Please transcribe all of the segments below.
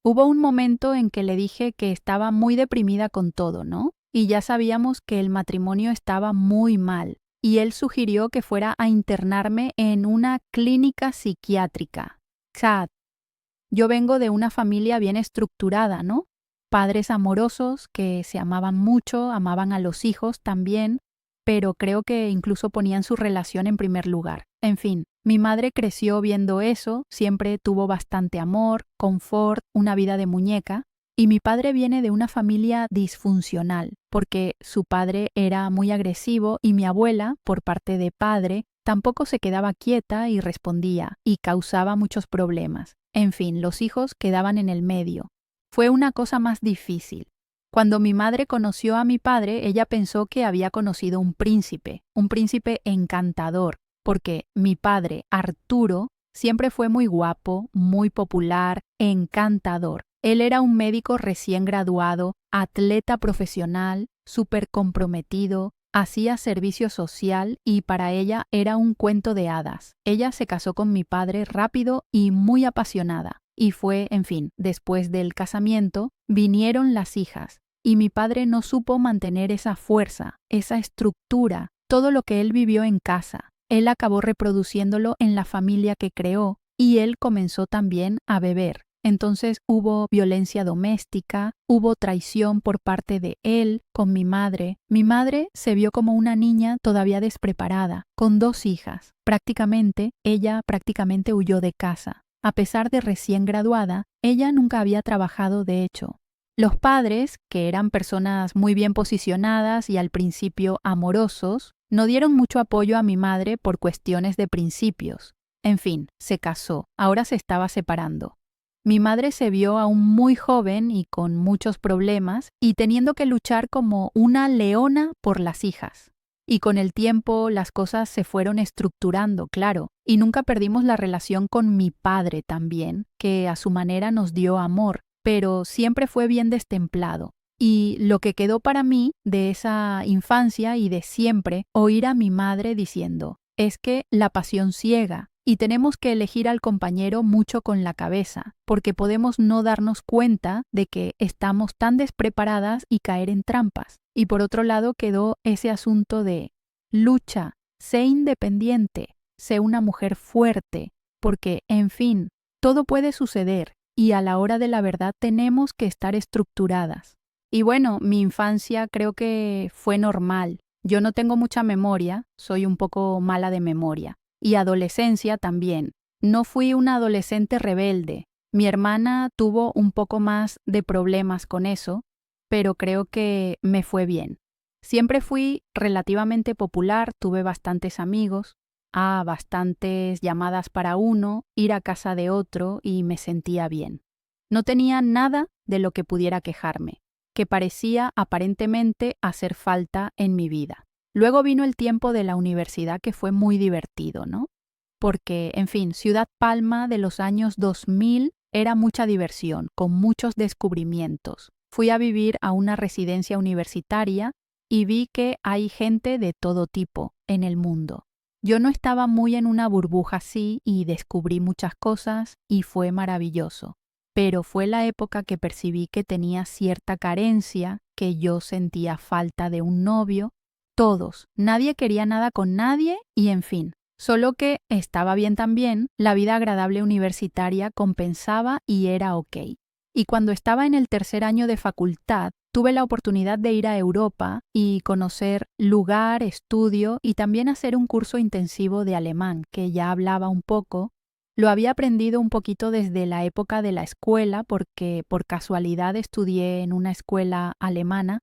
Hubo un momento en que le dije que estaba muy deprimida con todo, ¿no? Y ya sabíamos que el matrimonio estaba muy mal. Y él sugirió que fuera a internarme en una clínica psiquiátrica. Chad, yo vengo de una familia bien estructurada, ¿no? Padres amorosos que se amaban mucho, amaban a los hijos también, pero creo que incluso ponían su relación en primer lugar. En fin, mi madre creció viendo eso, siempre tuvo bastante amor, confort, una vida de muñeca, y mi padre viene de una familia disfuncional, porque su padre era muy agresivo y mi abuela, por parte de padre, tampoco se quedaba quieta y respondía, y causaba muchos problemas. En fin, los hijos quedaban en el medio. Fue una cosa más difícil. Cuando mi madre conoció a mi padre, ella pensó que había conocido un príncipe encantador, porque mi padre, Arturo, siempre fue muy guapo, muy popular, encantador. Él era un médico recién graduado, atleta profesional, súper comprometido, hacía servicio social y para ella era un cuento de hadas. Ella se casó con mi padre rápido y muy apasionada. Y fue, en fin, después del casamiento, vinieron las hijas. Y mi padre no supo mantener esa fuerza, esa estructura, todo lo que él vivió en casa. Él acabó reproduciéndolo en la familia que creó y él comenzó también a beber. Entonces hubo violencia doméstica, hubo traición por parte de él con mi madre. Mi madre se vio como una niña todavía despreparada, con 2 hijas. Ella prácticamente huyó de casa. A pesar de recién graduada, ella nunca había trabajado de hecho. Los padres, que eran personas muy bien posicionadas y al principio amorosos, no dieron mucho apoyo a mi madre por cuestiones de principios. En fin, se casó, ahora se estaba separando. Mi madre se vio aún muy joven y con muchos problemas y teniendo que luchar como una leona por las hijas. Y con el tiempo las cosas se fueron estructurando, claro, y nunca perdimos la relación con mi padre también, que a su manera nos dio amor, pero siempre fue bien destemplado. Y lo que quedó para mí de esa infancia y de siempre, oír a mi madre diciendo, es que la pasión ciega, y tenemos que elegir al compañero mucho con la cabeza, porque podemos no darnos cuenta de que estamos tan despreparadas y caer en trampas. Y por otro lado quedó ese asunto de lucha, sé independiente, sé una mujer fuerte, porque, en fin, todo puede suceder y a la hora de la verdad tenemos que estar estructuradas. Y bueno, mi infancia creo que fue normal. Yo no tengo mucha memoria, soy un poco mala de memoria. Y adolescencia también. No fui una adolescente rebelde. Mi hermana tuvo un poco más de problemas con eso, pero creo que me fue bien. Siempre fui relativamente popular, tuve bastantes amigos, bastantes llamadas para uno, ir a casa de otro y me sentía bien. No tenía nada de lo que pudiera quejarme, que parecía aparentemente hacer falta en mi vida. Luego vino el tiempo de la universidad que fue muy divertido, ¿no? Porque, en fin, Ciudad Palma de los años 2000 era mucha diversión, con muchos descubrimientos. Fui a vivir a una residencia universitaria y vi que hay gente de todo tipo en el mundo. Yo no estaba muy en una burbuja así y descubrí muchas cosas y fue maravilloso. Pero fue la época que percibí que tenía cierta carencia, que yo sentía falta de un novio. Todos, nadie quería nada con nadie y en fin, solo que estaba bien también, la vida agradable universitaria compensaba y era ok. Y cuando estaba en el 3er año de facultad, tuve la oportunidad de ir a Europa y conocer lugar, estudio y también hacer un curso intensivo de alemán, que ya hablaba un poco. Lo había aprendido un poquito desde la época de la escuela porque por casualidad estudié en una escuela alemana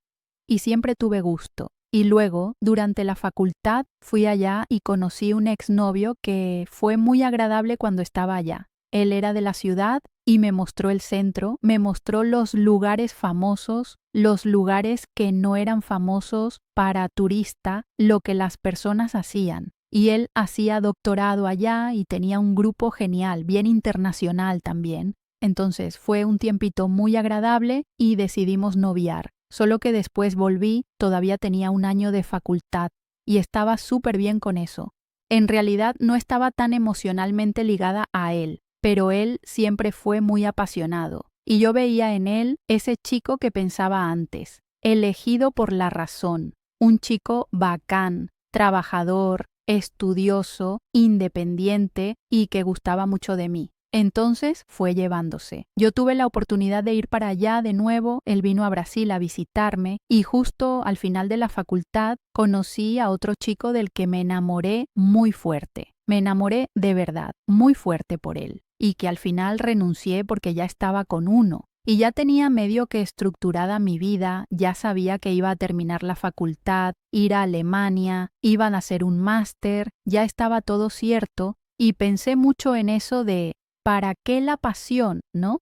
y siempre tuve gusto. Y luego, durante la facultad, fui allá y conocí un exnovio que fue muy agradable cuando estaba allá. Él era de la ciudad y me mostró el centro, me mostró los lugares famosos, los lugares que no eran famosos para turista, lo que las personas hacían. Y él hacía doctorado allá y tenía un grupo genial, bien internacional también. Entonces fue un tiempito muy agradable y decidimos noviar. Solo que después volví, todavía tenía un año de facultad y estaba súper bien con eso. En realidad no estaba tan emocionalmente ligada a él, pero él siempre fue muy apasionado. y yo veía en él ese chico que pensaba antes, elegido por la razón, un chico bacán, trabajador, estudioso, independiente y que gustaba mucho de mí. Entonces fue llevándose. Yo tuve la oportunidad de ir para allá de nuevo, él vino a Brasil a visitarme y justo al final de la facultad conocí a otro chico del que me enamoré muy fuerte. Me enamoré de verdad, muy fuerte por él, y que al final renuncié porque ya estaba con uno. Y ya tenía medio que estructurada mi vida, ya sabía que iba a terminar la facultad, ir a Alemania, iban a hacer un máster, ya estaba todo cierto, y pensé mucho en eso de ¿para qué la pasión, no?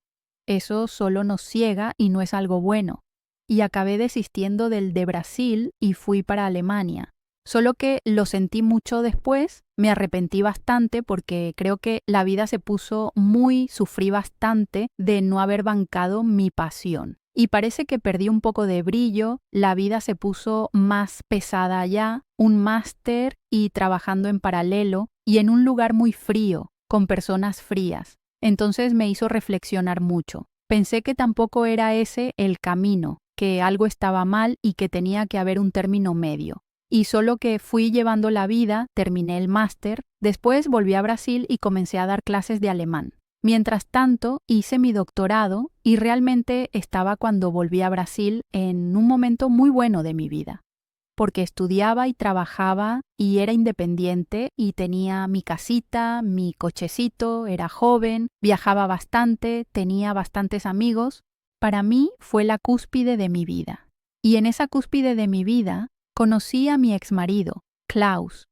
Eso solo nos ciega y no es algo bueno. Y acabé desistiendo del de Brasil y fui para Alemania. Solo que lo sentí mucho después, me arrepentí bastante porque creo que la vida se puso sufrí bastante de no haber bancado mi pasión. Y parece que perdí un poco de brillo, la vida se puso más pesada allá, un máster y trabajando en paralelo y en un lugar muy frío, con personas frías. Entonces me hizo reflexionar mucho. Pensé que tampoco era ese el camino, que algo estaba mal y que tenía que haber un término medio. Y solo que fui llevando la vida, terminé el máster, después volví a Brasil y comencé a dar clases de alemán. Mientras tanto, hice mi doctorado y realmente estaba cuando volví a Brasil en un momento muy bueno de mi vida, porque estudiaba y trabajaba y era independiente y tenía mi casita, mi cochecito, era joven, viajaba bastante, tenía bastantes amigos. Para mí fue la cúspide de mi vida. Y en esa cúspide de mi vida conocí a mi exmarido, Klaus.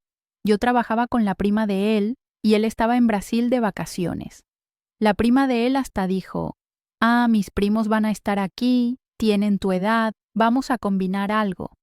Yo trabajaba con la prima de él y él estaba en Brasil de vacaciones. La prima de él hasta dijo, mis primos van a estar aquí, tienen tu edad, vamos a combinar algo.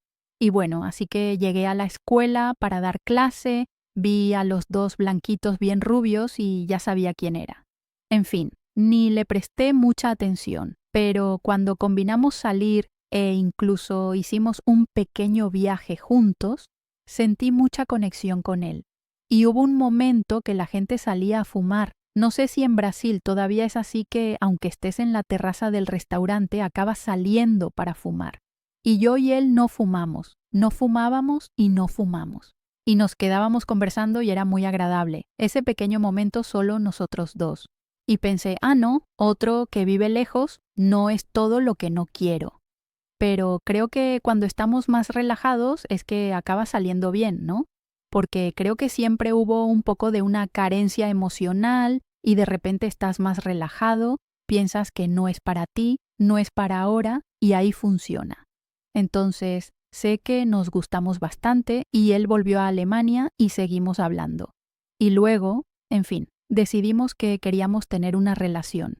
Y bueno, así que llegué a la escuela para dar clase, vi a los dos blanquitos bien rubios y ya sabía quién era. En fin, ni le presté mucha atención, pero cuando combinamos salir e incluso hicimos un pequeño viaje juntos, sentí mucha conexión con él. Y hubo un momento que la gente salía a fumar. No sé si en Brasil todavía es así que, aunque estés en la terraza del restaurante, acabas saliendo para fumar. Y yo y él no fumamos, no fumábamos y no fumamos. Y nos quedábamos conversando y era muy agradable. Ese pequeño momento solo nosotros dos. Y pensé, no, otro que vive lejos no es todo lo que no quiero. Pero creo que cuando estamos más relajados es que acaba saliendo bien, ¿no? Porque creo que siempre hubo un poco de una carencia emocional y de repente estás más relajado, piensas que no es para ti, no es para ahora y ahí funciona. Entonces, sé que nos gustamos bastante y él volvió a Alemania y seguimos hablando. Y luego, en fin, decidimos que queríamos tener una relación.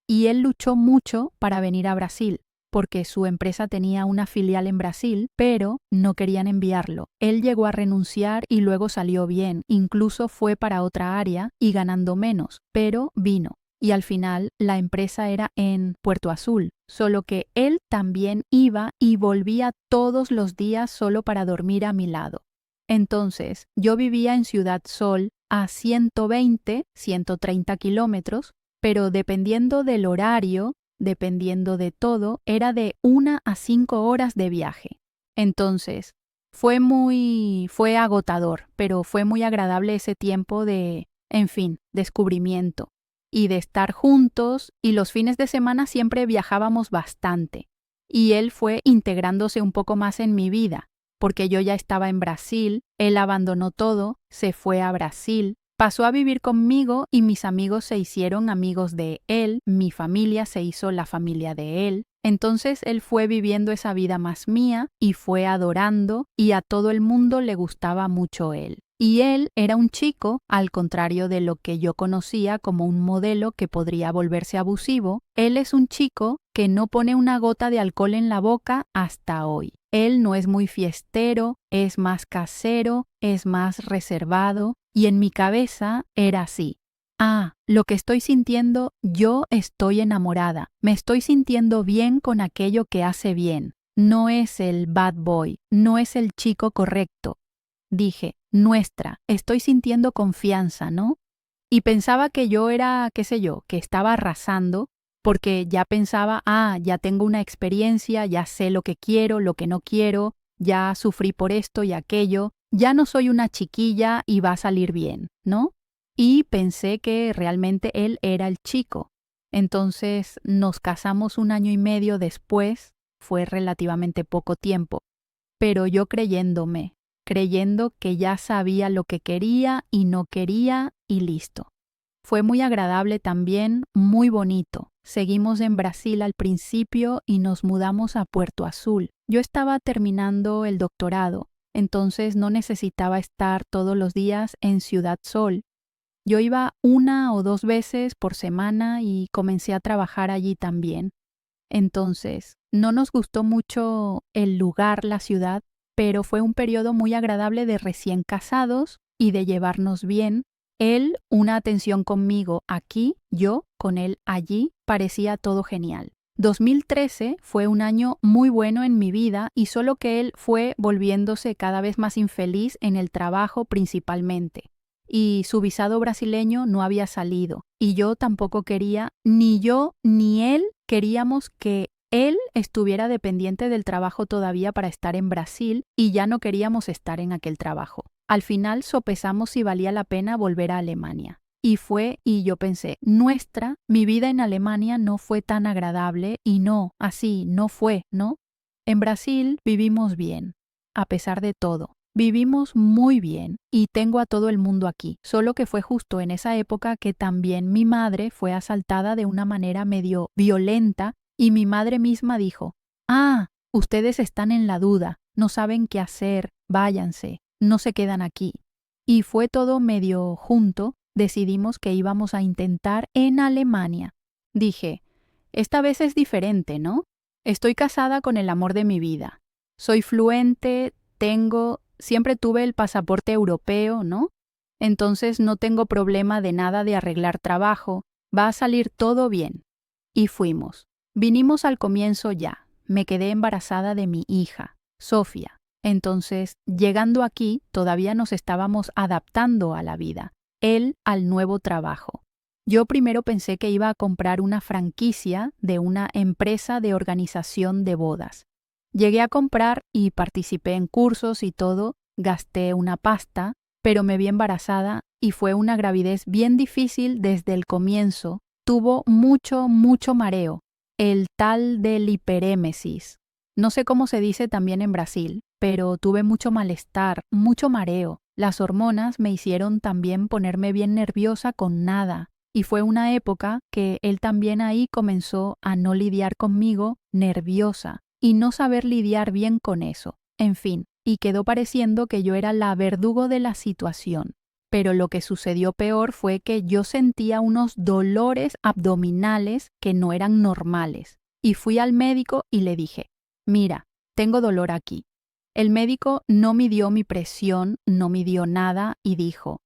Y él luchó mucho para venir a Brasil, porque su empresa tenía una filial en Brasil, pero no querían enviarlo. Él llegó a renunciar y luego salió bien, incluso fue para otra área y ganando menos, pero vino. Y al final la empresa era en Puerto Azul, solo que él también iba y volvía todos los días solo para dormir a mi lado. Entonces, yo vivía en Ciudad Sol a 120, 130 kilómetros, pero dependiendo del horario, dependiendo de todo, era de 1 a 5 horas de viaje. Entonces, fue agotador, pero fue muy agradable ese tiempo de, en fin, descubrimiento. Y de estar juntos, y los fines de semana siempre viajábamos bastante. Y él fue integrándose un poco más en mi vida, porque yo ya estaba en Brasil, él abandonó todo, se fue a Brasil, pasó a vivir conmigo y mis amigos se hicieron amigos de él, mi familia se hizo la familia de él. Entonces él fue viviendo esa vida más mía y fue adorando y a todo el mundo le gustaba mucho él. Y él era un chico, al contrario de lo que yo conocía como un modelo que podría volverse abusivo, él es un chico que no pone una gota de alcohol en la boca hasta hoy. Él no es muy fiestero, es más casero, es más reservado, y en mi cabeza era así. Lo que estoy sintiendo, yo estoy enamorada, me estoy sintiendo bien con aquello que hace bien. No es el bad boy, no es el chico correcto. Dije, estoy sintiendo confianza, ¿no? Y pensaba que yo era, qué sé yo, que estaba arrasando, porque ya pensaba, ya tengo una experiencia, ya sé lo que quiero, lo que no quiero, ya sufrí por esto y aquello, ya no soy una chiquilla y va a salir bien, ¿no? Y pensé que realmente él era el chico. Entonces nos casamos 1 año y medio después, fue relativamente poco tiempo, pero yo creyendo que ya sabía lo que quería y no quería y listo. Fue muy agradable también, muy bonito. Seguimos en Brasil al principio y nos mudamos a Puerto Azul. Yo estaba terminando el doctorado, entonces no necesitaba estar todos los días en Ciudad Sol. Yo iba 1 o 2 veces por semana y comencé a trabajar allí también. Entonces, no nos gustó mucho el lugar, la ciudad, pero fue un periodo muy agradable de recién casados y de llevarnos bien. Él, una atención conmigo aquí, yo con él allí, parecía todo genial. 2013 fue un año muy bueno en mi vida y solo que él fue volviéndose cada vez más infeliz en el trabajo principalmente. Y su visado brasileño no había salido, y yo tampoco quería, ni yo ni él queríamos que él estuviera dependiente del trabajo todavía para estar en Brasil y ya no queríamos estar en aquel trabajo. Al final sopesamos si valía la pena volver a Alemania. Y yo pensé, mi vida en Alemania no fue tan agradable y no, así, no fue, ¿no? En Brasil vivimos bien, a pesar de todo. Vivimos muy bien y tengo a todo el mundo aquí, solo que fue justo en esa época que también mi madre fue asaltada de una manera medio violenta y mi madre misma dijo, ustedes están en la duda, no saben qué hacer, váyanse, no se quedan aquí. Y fue todo medio junto, decidimos que íbamos a intentar en Alemania. Dije, esta vez es diferente, ¿no? Estoy casada con el amor de mi vida. Soy fluente, siempre tuve el pasaporte europeo, ¿no? Entonces no tengo problema de nada de arreglar trabajo, va a salir todo bien. Y fuimos. Vinimos al comienzo ya. Me quedé embarazada de mi hija, Sofía. Entonces, llegando aquí, todavía nos estábamos adaptando a la vida, él al nuevo trabajo. Yo primero pensé que iba a comprar una franquicia de una empresa de organización de bodas. Llegué a comprar y participé en cursos y todo, gasté una pasta, pero me vi embarazada y fue una gravidez bien difícil desde el comienzo. Tuvo mucho mareo, el tal del hiperémesis. No sé cómo se dice también en Brasil, pero tuve mucho malestar, mucho mareo. Las hormonas me hicieron también ponerme bien nerviosa con nada. Y fue una época que él también ahí comenzó a no lidiar conmigo, nerviosa, y no saber lidiar bien con eso. En fin, y quedó pareciendo que yo era la verdugo de la situación. Pero lo que sucedió peor fue que yo sentía unos dolores abdominales que no eran normales. Y fui al médico y le dije, mira, tengo dolor aquí. El médico no midió mi presión, no midió nada y dijo,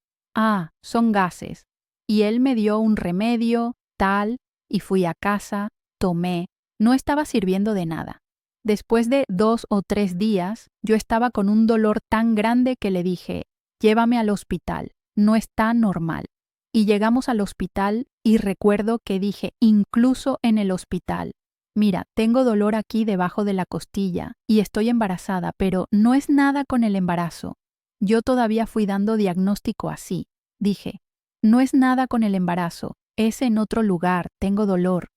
son gases. Y él me dio un remedio, tal, y fui a casa, tomé, no estaba sirviendo de nada. Después de 2 o 3 días, yo estaba con un dolor tan grande que le dije, llévame al hospital, no está normal. Y llegamos al hospital y recuerdo que dije, incluso en el hospital, mira, tengo dolor aquí debajo de la costilla y estoy embarazada, pero no es nada con el embarazo. Yo todavía fui dando diagnóstico así. Dije, no es nada con el embarazo, es en otro lugar, tengo dolor.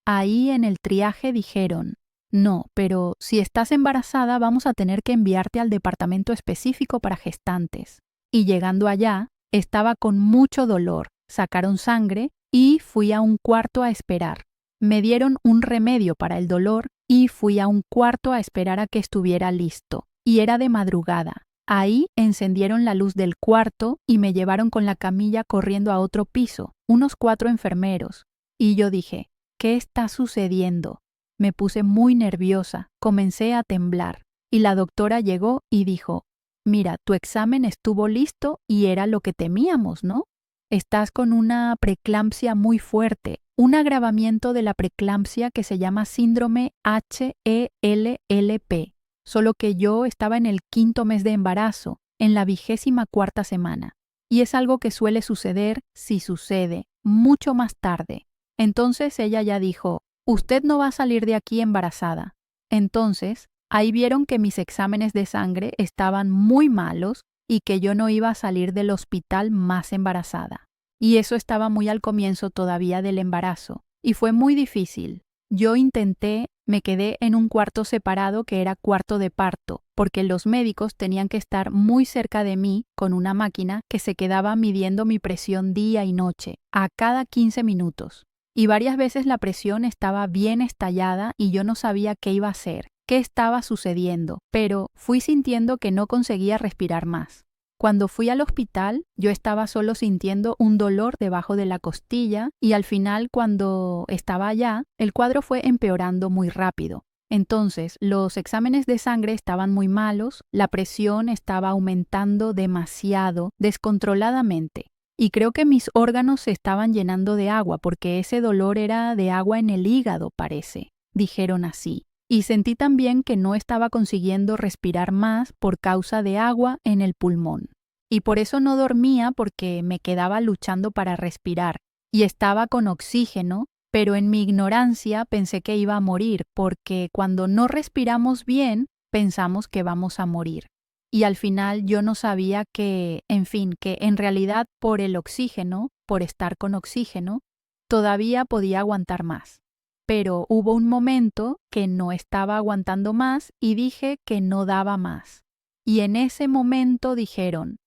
Ahí en el triaje dijeron, no, pero si estás embarazada vamos a tener que enviarte al departamento específico para gestantes. Y llegando allá, estaba con mucho dolor, sacaron sangre y fui a un cuarto a esperar. Me dieron un remedio para el dolor y fui a un cuarto a esperar a que estuviera listo. Y era de madrugada. Ahí encendieron la luz del cuarto y me llevaron con la camilla corriendo a otro piso, unos 4 enfermeros. Y yo dije, ¿qué está sucediendo? Me puse muy nerviosa, comencé a temblar. Y la doctora llegó y dijo, mira, tu examen estuvo listo y era lo que temíamos, ¿no? Estás con una preeclampsia muy fuerte, un agravamiento de la preeclampsia que se llama síndrome HELLP. Solo que yo estaba en el 5.º mes de embarazo, en la 24ª semana. Y es algo que suele suceder, si sucede, mucho más tarde. Entonces ella ya dijo, usted no va a salir de aquí embarazada. Entonces, ahí vieron que mis exámenes de sangre estaban muy malos y que yo no iba a salir del hospital más embarazada. Y eso estaba muy al comienzo todavía del embarazo, y fue muy difícil. Yo intenté, me quedé en un cuarto separado que era cuarto de parto, porque los médicos tenían que estar muy cerca de mí con una máquina que se quedaba midiendo mi presión día y noche, a cada 15 minutos. Y varias veces la presión estaba bien estallada y yo no sabía qué iba a hacer, qué estaba sucediendo, pero fui sintiendo que no conseguía respirar más. Cuando fui al hospital, yo estaba solo sintiendo un dolor debajo de la costilla y al final, cuando estaba allá, el cuadro fue empeorando muy rápido. Entonces, los exámenes de sangre estaban muy malos, la presión estaba aumentando demasiado, descontroladamente. Y creo que mis órganos se estaban llenando de agua porque ese dolor era de agua en el hígado, parece. Dijeron así. Y sentí también que no estaba consiguiendo respirar más por causa de agua en el pulmón. Y por eso no dormía porque me quedaba luchando para respirar. Y estaba con oxígeno, pero en mi ignorancia pensé que iba a morir porque cuando no respiramos bien, pensamos que vamos a morir. Y al final yo no sabía que en realidad por el oxígeno, por estar con oxígeno, todavía podía aguantar más. Pero hubo un momento que no estaba aguantando más y dije que no daba más. Y en ese momento dijeron,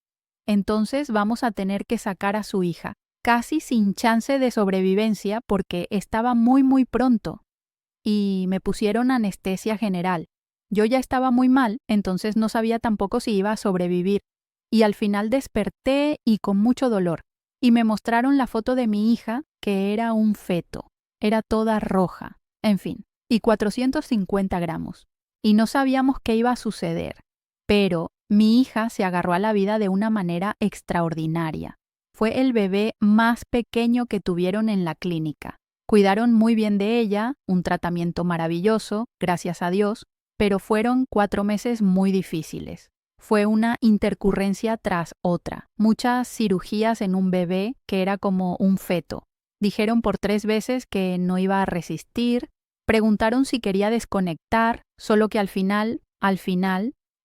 entonces vamos a tener que sacar a su hija, casi sin chance de sobrevivencia porque estaba muy pronto. Y me pusieron anestesia general. Yo ya estaba muy mal, entonces no sabía tampoco si iba a sobrevivir. Y al final desperté y con mucho dolor. Y me mostraron la foto de mi hija, que era un feto. Era toda roja, en fin, y 450 gramos. Y no sabíamos qué iba a suceder. Pero mi hija se agarró a la vida de una manera extraordinaria. Fue el bebé más pequeño que tuvieron en la clínica. Cuidaron muy bien de ella, un tratamiento maravilloso, gracias a Dios, pero fueron 4 meses muy difíciles. Fue una intercurrencia tras otra, muchas cirugías en un bebé que era como un feto. Dijeron por 3 veces que no iba a resistir, preguntaron si quería desconectar, solo que al final,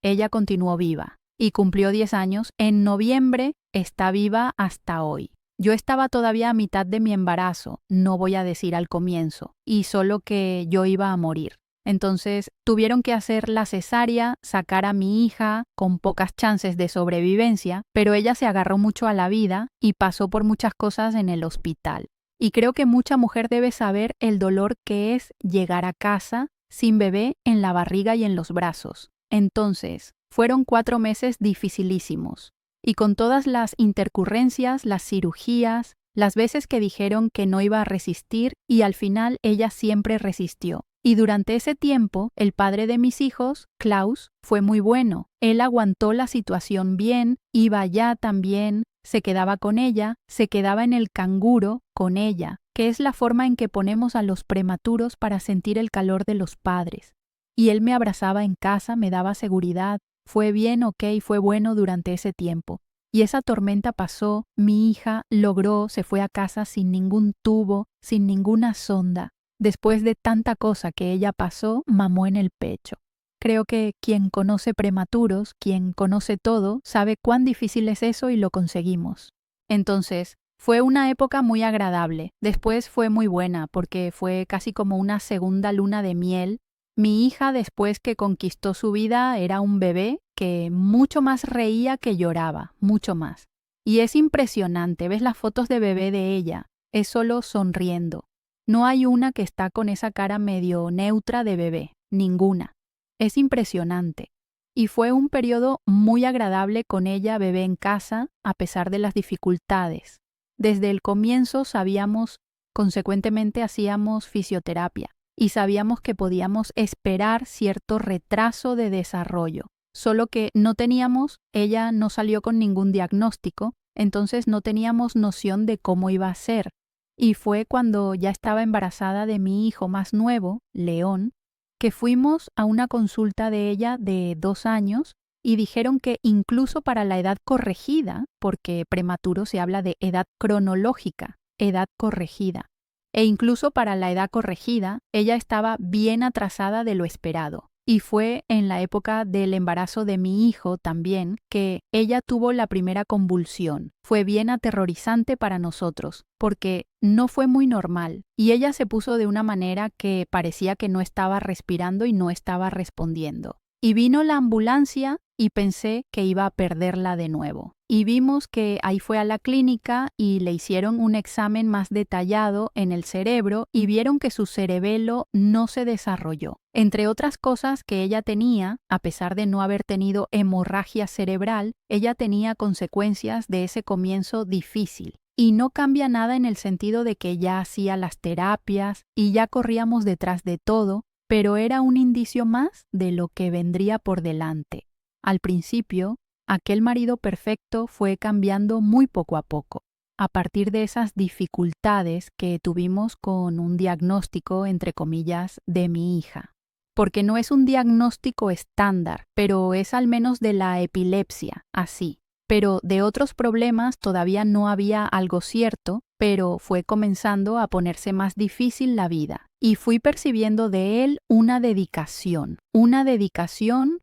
ella continuó viva y cumplió 10 años. En noviembre está viva hasta hoy. Yo estaba todavía a mitad de mi embarazo, no voy a decir al comienzo, y solo que yo iba a morir. Entonces tuvieron que hacer la cesárea, sacar a mi hija con pocas chances de sobrevivencia, pero ella se agarró mucho a la vida y pasó por muchas cosas en el hospital. Y creo que mucha mujer debe saber el dolor que es llegar a casa sin bebé en la barriga y en los brazos. Entonces, fueron 4 meses dificilísimos. Y con todas las intercurrencias, las cirugías, las veces que dijeron que no iba a resistir y al final ella siempre resistió. Y durante ese tiempo, el padre de mis hijos, Klaus, fue muy bueno. Él aguantó la situación bien, iba allá también, se quedaba con ella, se quedaba en el canguro con ella, que es la forma en que ponemos a los prematuros para sentir el calor de los padres. Y él me abrazaba en casa, me daba seguridad. Fue bien, fue bueno durante ese tiempo. Y esa tormenta pasó, mi hija logró, se fue a casa sin ningún tubo, sin ninguna sonda. Después de tanta cosa que ella pasó, mamó en el pecho. Creo que quien conoce prematuros, quien conoce todo, sabe cuán difícil es eso y lo conseguimos. Entonces, fue una época muy agradable. Después fue muy buena porque fue casi como una segunda luna de miel. Mi hija, después que conquistó su vida, era un bebé que mucho más reía que lloraba, mucho más. Y es impresionante, ves las fotos de bebé de ella, es solo sonriendo. No hay una que está con esa cara medio neutra de bebé, ninguna. Es impresionante. Y fue un periodo muy agradable con ella bebé en casa, a pesar de las dificultades. Desde el comienzo sabíamos, consecuentemente hacíamos fisioterapia. Y sabíamos que podíamos esperar cierto retraso de desarrollo, solo que no teníamos, ella no salió con ningún diagnóstico, entonces no teníamos noción de cómo iba a ser. Y fue cuando ya estaba embarazada de mi hijo más nuevo, León, que fuimos a una consulta de ella de 2 años y dijeron que incluso para la edad corregida, porque prematuro se habla de edad cronológica, edad corregida, E incluso para la edad corregida, ella estaba bien atrasada de lo esperado. Y fue en la época del embarazo de mi hijo también que ella tuvo la primera convulsión. Fue bien aterrorizante para nosotros, porque no fue muy normal. Y ella se puso de una manera que parecía que no estaba respirando y no estaba respondiendo. Y vino la ambulancia y pensé que iba a perderla de nuevo. Y vimos que ahí fue a la clínica y le hicieron un examen más detallado en el cerebro y vieron que su cerebelo no se desarrolló. Entre otras cosas que ella tenía, a pesar de no haber tenido hemorragia cerebral, ella tenía consecuencias de ese comienzo difícil. Y no cambia nada en el sentido de que ya hacía las terapias y ya corríamos detrás de todo, pero era un indicio más de lo que vendría por delante. Al principio, aquel marido perfecto fue cambiando muy poco a poco, a partir de esas dificultades que tuvimos con un diagnóstico, entre comillas, de mi hija. Porque no es un diagnóstico estándar, pero es al menos de la epilepsia, así. Pero de otros problemas todavía no había algo cierto, pero fue comenzando a ponerse más difícil la vida. Y fui percibiendo de él una dedicación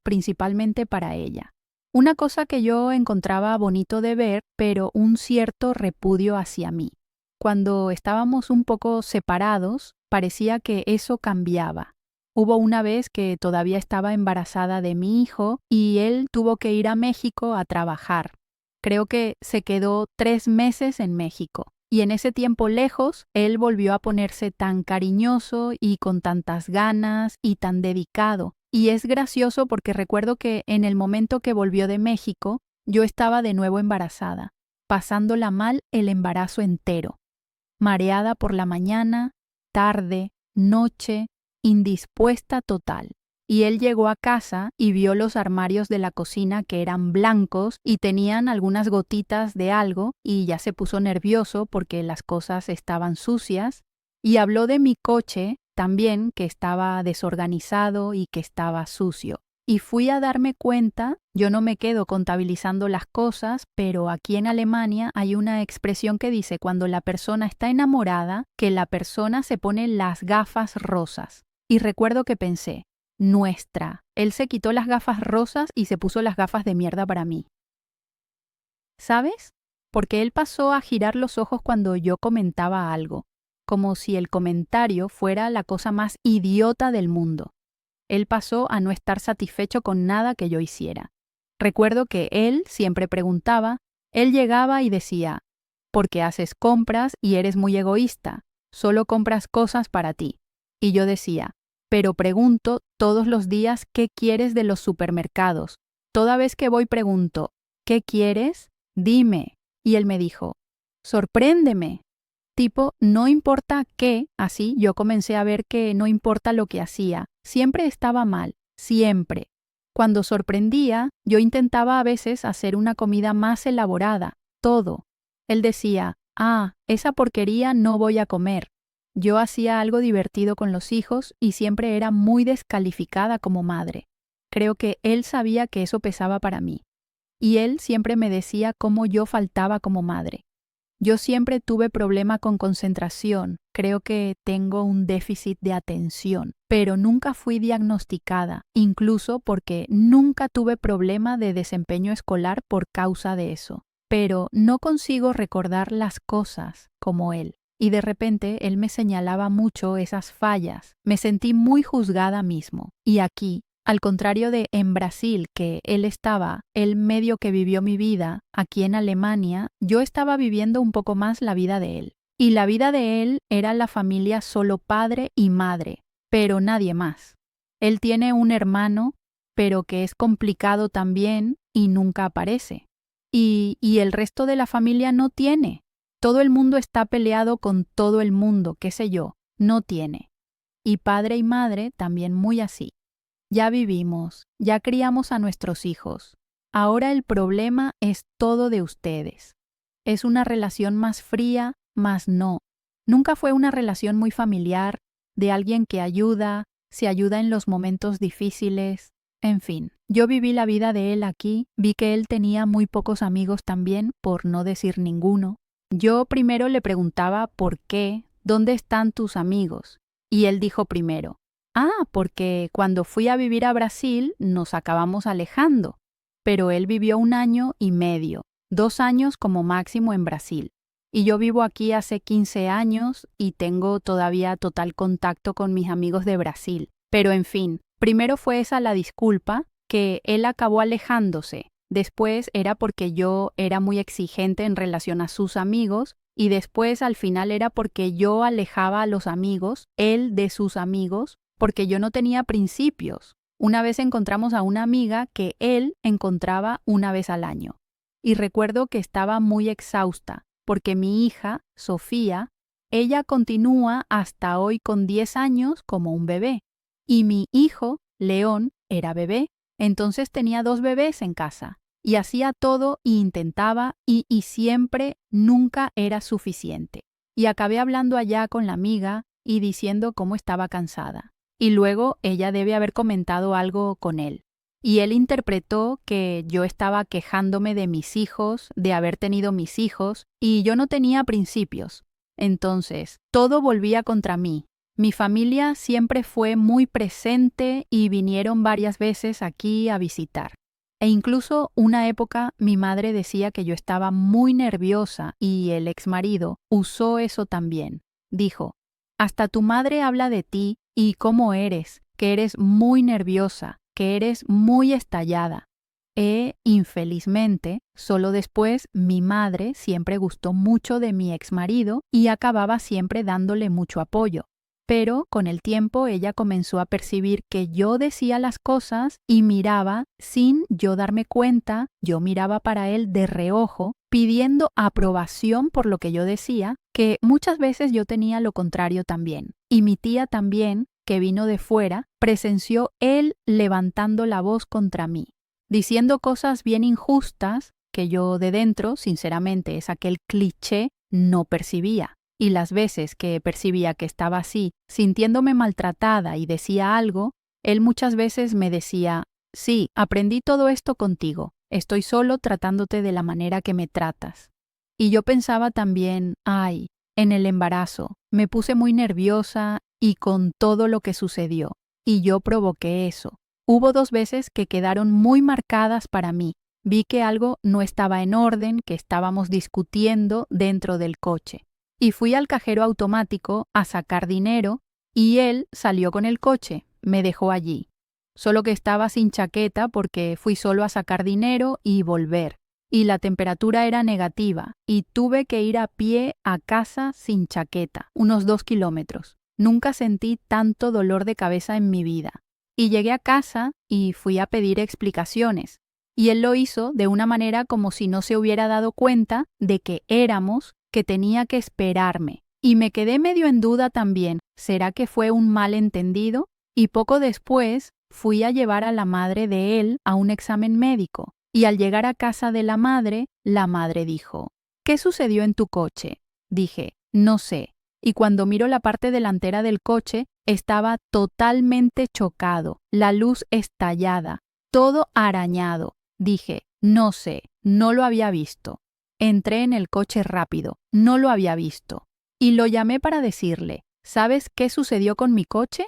principalmente para ella. Una cosa que yo encontraba bonito de ver, pero un cierto repudio hacia mí. Cuando estábamos un poco separados, parecía que eso cambiaba. Hubo una vez que todavía estaba embarazada de mi hijo y él tuvo que ir a México a trabajar. Creo que se quedó 3 meses en México. Y en ese tiempo lejos, él volvió a ponerse tan cariñoso y con tantas ganas y tan dedicado. Y es gracioso porque recuerdo que en el momento que volvió de México, yo estaba de nuevo embarazada, pasándola mal el embarazo entero. Mareada por la mañana, tarde, noche, indispuesta total. Y él llegó a casa y vio los armarios de la cocina que eran blancos y tenían algunas gotitas de algo y ya se puso nervioso porque las cosas estaban sucias y habló de mi coche también que estaba desorganizado y que estaba sucio. Y fui a darme cuenta, yo no me quedo contabilizando las cosas, pero aquí en Alemania hay una expresión que dice cuando la persona está enamorada, que la persona se pone las gafas rosas. Y recuerdo que pensé, nuestra. Él se quitó las gafas rosas y se puso las gafas de mierda para mí. ¿Sabes? Porque él pasó a girar los ojos cuando yo comentaba algo, como si el comentario fuera la cosa más idiota del mundo. Él pasó a no estar satisfecho con nada que yo hiciera. Recuerdo que él siempre preguntaba, él llegaba y decía, porque haces compras y eres muy egoísta, solo compras cosas para ti. Y yo decía, pero pregunto todos los días qué quieres de los supermercados. Toda vez que voy pregunto, ¿qué quieres? Dime. Y él me dijo, sorpréndeme. Tipo, no importa qué, así yo comencé a ver que no importa lo que hacía, siempre estaba mal, siempre. Cuando sorprendía, yo intentaba a veces hacer una comida más elaborada, todo. Él decía, esa porquería no voy a comer. Yo hacía algo divertido con los hijos y siempre era muy descalificada como madre. Creo que él sabía que eso pesaba para mí. Y él siempre me decía cómo yo faltaba como madre. Yo siempre tuve problema con concentración, creo que tengo un déficit de atención, pero nunca fui diagnosticada, incluso porque nunca tuve problema de desempeño escolar por causa de eso. Pero no consigo recordar las cosas como él. Y de repente él me señalaba mucho esas fallas. Me sentí muy juzgada mismo. Y aquí, al contrario de en Brasil, que él medio que vivió mi vida, aquí en Alemania, yo estaba viviendo un poco más la vida de él. Y la vida de él era la familia solo padre y madre, pero nadie más. Él tiene un hermano, pero que es complicado también y nunca aparece. Y el resto de la familia no tiene. Todo el mundo está peleado con todo el mundo, qué sé yo, no tiene. Y padre y madre también muy así. Ya vivimos, ya criamos a nuestros hijos. Ahora el problema es todo de ustedes. Es una relación más fría, más no. Nunca fue una relación muy familiar, de alguien que ayuda, se ayuda en los momentos difíciles. En fin, yo viví la vida de él aquí, vi que él tenía muy pocos amigos también, por no decir ninguno. Yo primero le preguntaba por qué, ¿dónde están tus amigos? Y él dijo primero, porque cuando fui a vivir a Brasil nos acabamos alejando, pero él vivió 1 año y medio, 2 años como máximo en Brasil. Y yo vivo aquí hace 15 años y tengo todavía total contacto con mis amigos de Brasil. Pero en fin, primero fue esa la disculpa, que él acabó alejándose. Después era porque yo era muy exigente en relación a sus amigos y después al final era porque yo alejaba a los amigos, él de sus amigos, porque yo no tenía principios. Una vez encontramos a una amiga que él encontraba una vez al año. Y recuerdo que estaba muy exhausta, porque mi hija, Sofía, ella continúa hasta hoy con 10 años como un bebé. Y mi hijo, León, era bebé. Entonces tenía 2 bebés en casa. Y hacía todo y intentaba y siempre nunca era suficiente. Y acabé hablando allá con la amiga y diciendo cómo estaba cansada. Y luego ella debe haber comentado algo con él. Y él interpretó que yo estaba quejándome de mis hijos, de haber tenido mis hijos, y yo no tenía principios. Entonces, todo volvía contra mí. Mi familia siempre fue muy presente y vinieron varias veces aquí a visitar. E incluso una época mi madre decía que yo estaba muy nerviosa y el exmarido usó eso también. Dijo, hasta tu madre habla de ti y cómo eres, que eres muy nerviosa, que eres muy estallada. Infelizmente, solo después mi madre siempre gustó mucho de mi exmarido y acababa siempre dándole mucho apoyo. Pero con el tiempo ella comenzó a percibir que yo decía las cosas y miraba sin yo darme cuenta, yo miraba para él de reojo, pidiendo aprobación por lo que yo decía, que muchas veces yo tenía lo contrario también. Y mi tía también, que vino de fuera, presenció él levantando la voz contra mí, diciendo cosas bien injustas que yo de dentro, sinceramente, es aquel cliché, no percibía. Y las veces que percibía que estaba así, sintiéndome maltratada y decía algo, él muchas veces me decía, sí, aprendí todo esto contigo, estoy solo tratándote de la manera que me tratas. Y yo pensaba también, en el embarazo, me puse muy nerviosa y con todo lo que sucedió, y yo provoqué eso. Hubo 2 veces que quedaron muy marcadas para mí. Vi que algo no estaba en orden, que estábamos discutiendo dentro del coche. Y fui al cajero automático a sacar dinero y él salió con el coche, me dejó allí. Solo que estaba sin chaqueta porque fui solo a sacar dinero y volver. Y la temperatura era negativa y tuve que ir a pie a casa sin chaqueta, unos 2 kilómetros. Nunca sentí tanto dolor de cabeza en mi vida. Y llegué a casa y fui a pedir explicaciones. Y él lo hizo de una manera como si no se hubiera dado cuenta de que tenía que esperarme. Y me quedé medio en duda también, ¿será que fue un malentendido? Y poco después fui a llevar a la madre de él a un examen médico. Y al llegar a casa de la madre dijo, ¿qué sucedió en tu coche? Dije, no sé. Y cuando miro la parte delantera del coche, estaba totalmente chocado, la luz estallada, todo arañado. Dije, no sé, no lo había visto. Entré en el coche rápido, no lo había visto. Y lo llamé para decirle, ¿sabes qué sucedió con mi coche?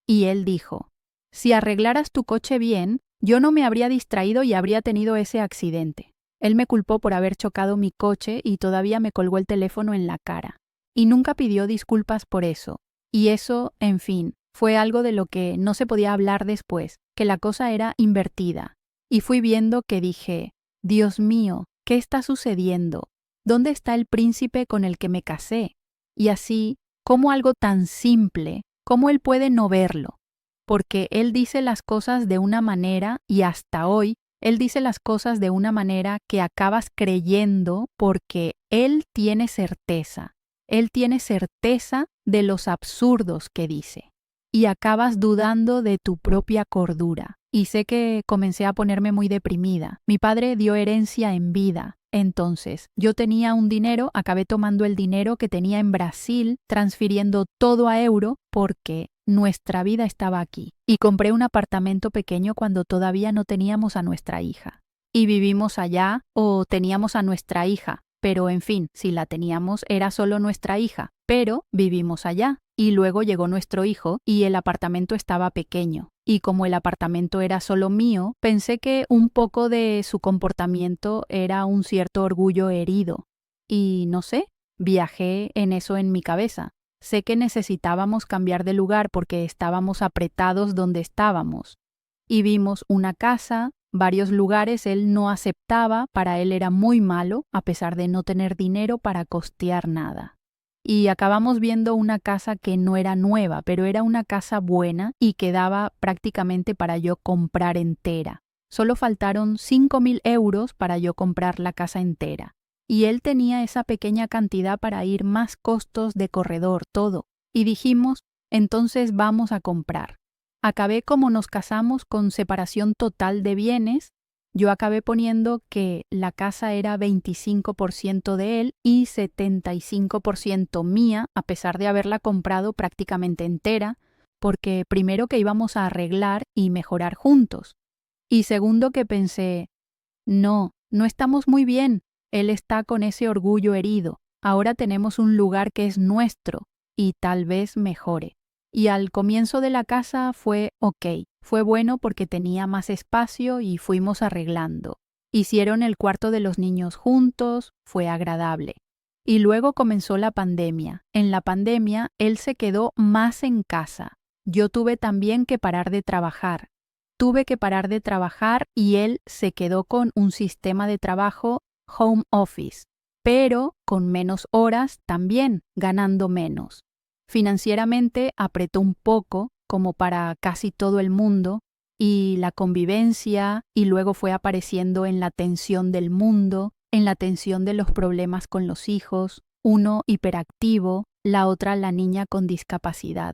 Y él dijo, si arreglaras tu coche bien, yo no me habría distraído y habría tenido ese accidente. Él me culpó por haber chocado mi coche y todavía me colgó el teléfono en la cara. Y nunca pidió disculpas por eso. Y eso, en fin, fue algo de lo que no se podía hablar después, que la cosa era invertida. Y fui viendo que dije, Dios mío, ¿qué está sucediendo? ¿Dónde está el príncipe con el que me casé? Y así, ¿cómo algo tan simple, cómo él puede no verlo? Porque él dice las cosas de una manera y hasta hoy él dice las cosas de una manera que acabas creyendo porque él tiene certeza. Él tiene certeza de los absurdos que dice. Y acabas dudando de tu propia cordura. Y sé que comencé a ponerme muy deprimida. Mi padre dio herencia en vida. Entonces, yo tenía un dinero, acabé tomando el dinero que tenía en Brasil, transfiriendo todo a euro porque nuestra vida estaba aquí. Y compré un apartamento pequeño cuando todavía no teníamos a nuestra hija. Y vivimos allá o teníamos a nuestra hija. pero en fin, si la teníamos era solo nuestra hija, pero vivimos allá. Y luego llegó nuestro hijo y el apartamento estaba pequeño. Y como el apartamento era solo mío, pensé que un poco de su comportamiento era un cierto orgullo herido. Y no sé, viajé en eso en mi cabeza. Sé que necesitábamos cambiar de lugar porque estábamos apretados donde estábamos. Y vimos una casa, varios lugares él no aceptaba, para él era muy malo, a pesar de no tener dinero para costear nada. Y acabamos viendo una casa que no era nueva, pero era una casa buena y que daba prácticamente para yo comprar entera. Solo faltaron 5.000 euros para yo comprar la casa entera. Y él tenía esa pequeña cantidad para ir más costos de corredor, todo. Y dijimos, entonces vamos a comprar. Acabé como nos casamos con separación total de bienes. Yo acabé poniendo que la casa era 25% de él y 75% mía, a pesar de haberla comprado prácticamente entera, porque primero que íbamos a arreglar y mejorar juntos. Y segundo que pensé, no estamos muy bien. Él está con ese orgullo herido. Ahora tenemos un lugar que es nuestro y tal vez mejore. Y al comienzo de la casa fue ok. Fue bueno porque tenía más espacio y fuimos arreglando. Hicieron el cuarto de los niños juntos, fue agradable. Y luego comenzó la pandemia. En la pandemia él se quedó más en casa. Yo tuve también que parar de trabajar. Tuve que parar de trabajar y él se quedó con un sistema de trabajo home office, pero con menos horas también, ganando menos. Financieramente apretó un poco, como para casi todo el mundo, y la convivencia, y luego fue apareciendo en la tensión del mundo, en la tensión de los problemas con los hijos, uno hiperactivo, la otra la niña con discapacidad.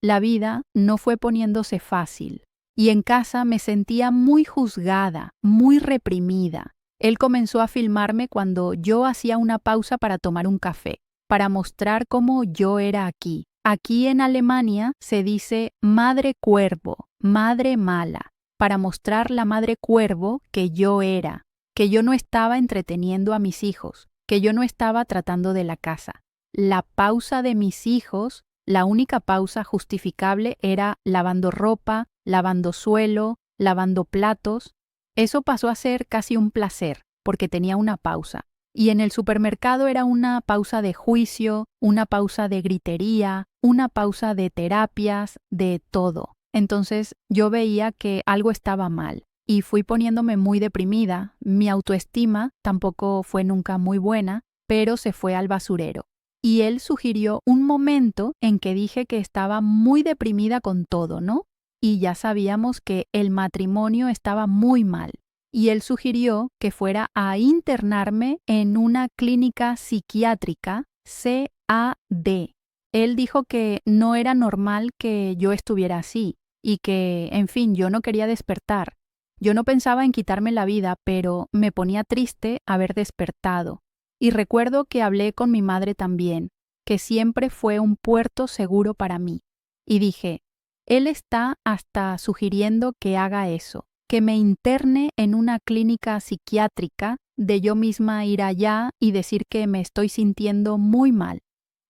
La vida no fue poniéndose fácil. Y en casa me sentía muy juzgada, muy reprimida. Él comenzó a filmarme cuando yo hacía una pausa para tomar un café, para mostrar cómo yo era aquí. Aquí en Alemania se dice madre cuervo, madre mala, para mostrar la madre cuervo que yo era, que yo no estaba entreteniendo a mis hijos, que yo no estaba tratando de la casa. La pausa de mis hijos, la única pausa justificable era lavando ropa, lavando suelo, lavando platos. Eso pasó a ser casi un placer, porque tenía una pausa. Y en el supermercado era una pausa de juicio, una pausa de gritería, una pausa de terapias, de todo. Entonces yo veía que algo estaba mal y fui poniéndome muy deprimida. Mi autoestima tampoco fue nunca muy buena, pero se fue al basurero. Y él sugirió un momento en que dije que estaba muy deprimida con todo, ¿no? Y ya sabíamos que el matrimonio estaba muy mal. Y él sugirió que fuera a internarme en una clínica psiquiátrica, CAD. Él dijo que no era normal que yo estuviera así y que, en fin, yo no quería despertar. Yo no pensaba en quitarme la vida, pero me ponía triste haber despertado. Y recuerdo que hablé con mi madre también, que siempre fue un puerto seguro para mí. Y dije, él está hasta sugiriendo que haga eso, que me interne en una clínica psiquiátrica, de yo misma ir allá y decir que me estoy sintiendo muy mal.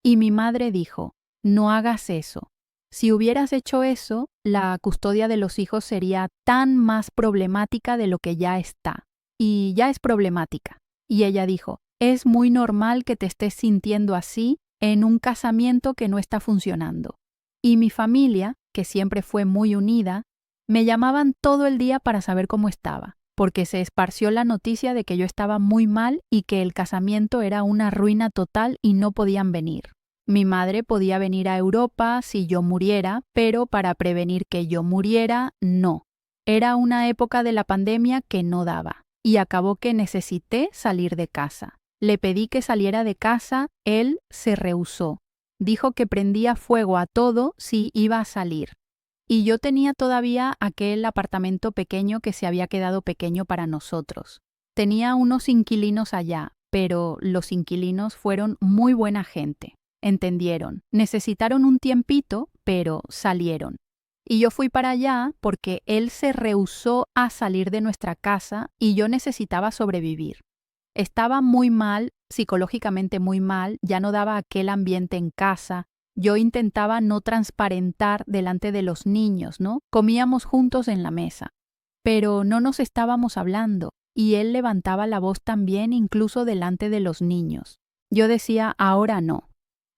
Y mi madre dijo, no hagas eso. Si hubieras hecho eso, la custodia de los hijos sería tan más problemática de lo que ya está. Y ya es problemática. Y ella dijo, es muy normal que te estés sintiendo así en un casamiento que no está funcionando. Y mi familia, que siempre fue muy unida, me llamaban todo el día para saber cómo estaba, porque se esparció la noticia de que yo estaba muy mal y que el casamiento era una ruina total y no podían venir. Mi madre podía venir a Europa si yo muriera, pero para prevenir que yo muriera, no. Era una época de la pandemia que no daba, y acabó que necesité salir de casa. Le pedí que saliera de casa, él se rehusó. Dijo que prendía fuego a todo si iba a salir. Y yo tenía todavía aquel apartamento pequeño que se había quedado pequeño para nosotros. Tenía unos inquilinos allá, pero los inquilinos fueron muy buena gente. Entendieron, necesitaron un tiempito, pero salieron. Y yo fui para allá porque él se rehusó a salir de nuestra casa y yo necesitaba sobrevivir. Estaba muy mal psicológicamente muy mal, ya no daba aquel ambiente en casa. Yo intentaba no transparentar delante de los niños, ¿no? Comíamos juntos en la mesa, pero no nos estábamos hablando, y él levantaba la voz también incluso delante de los niños. Yo decía, ahora no.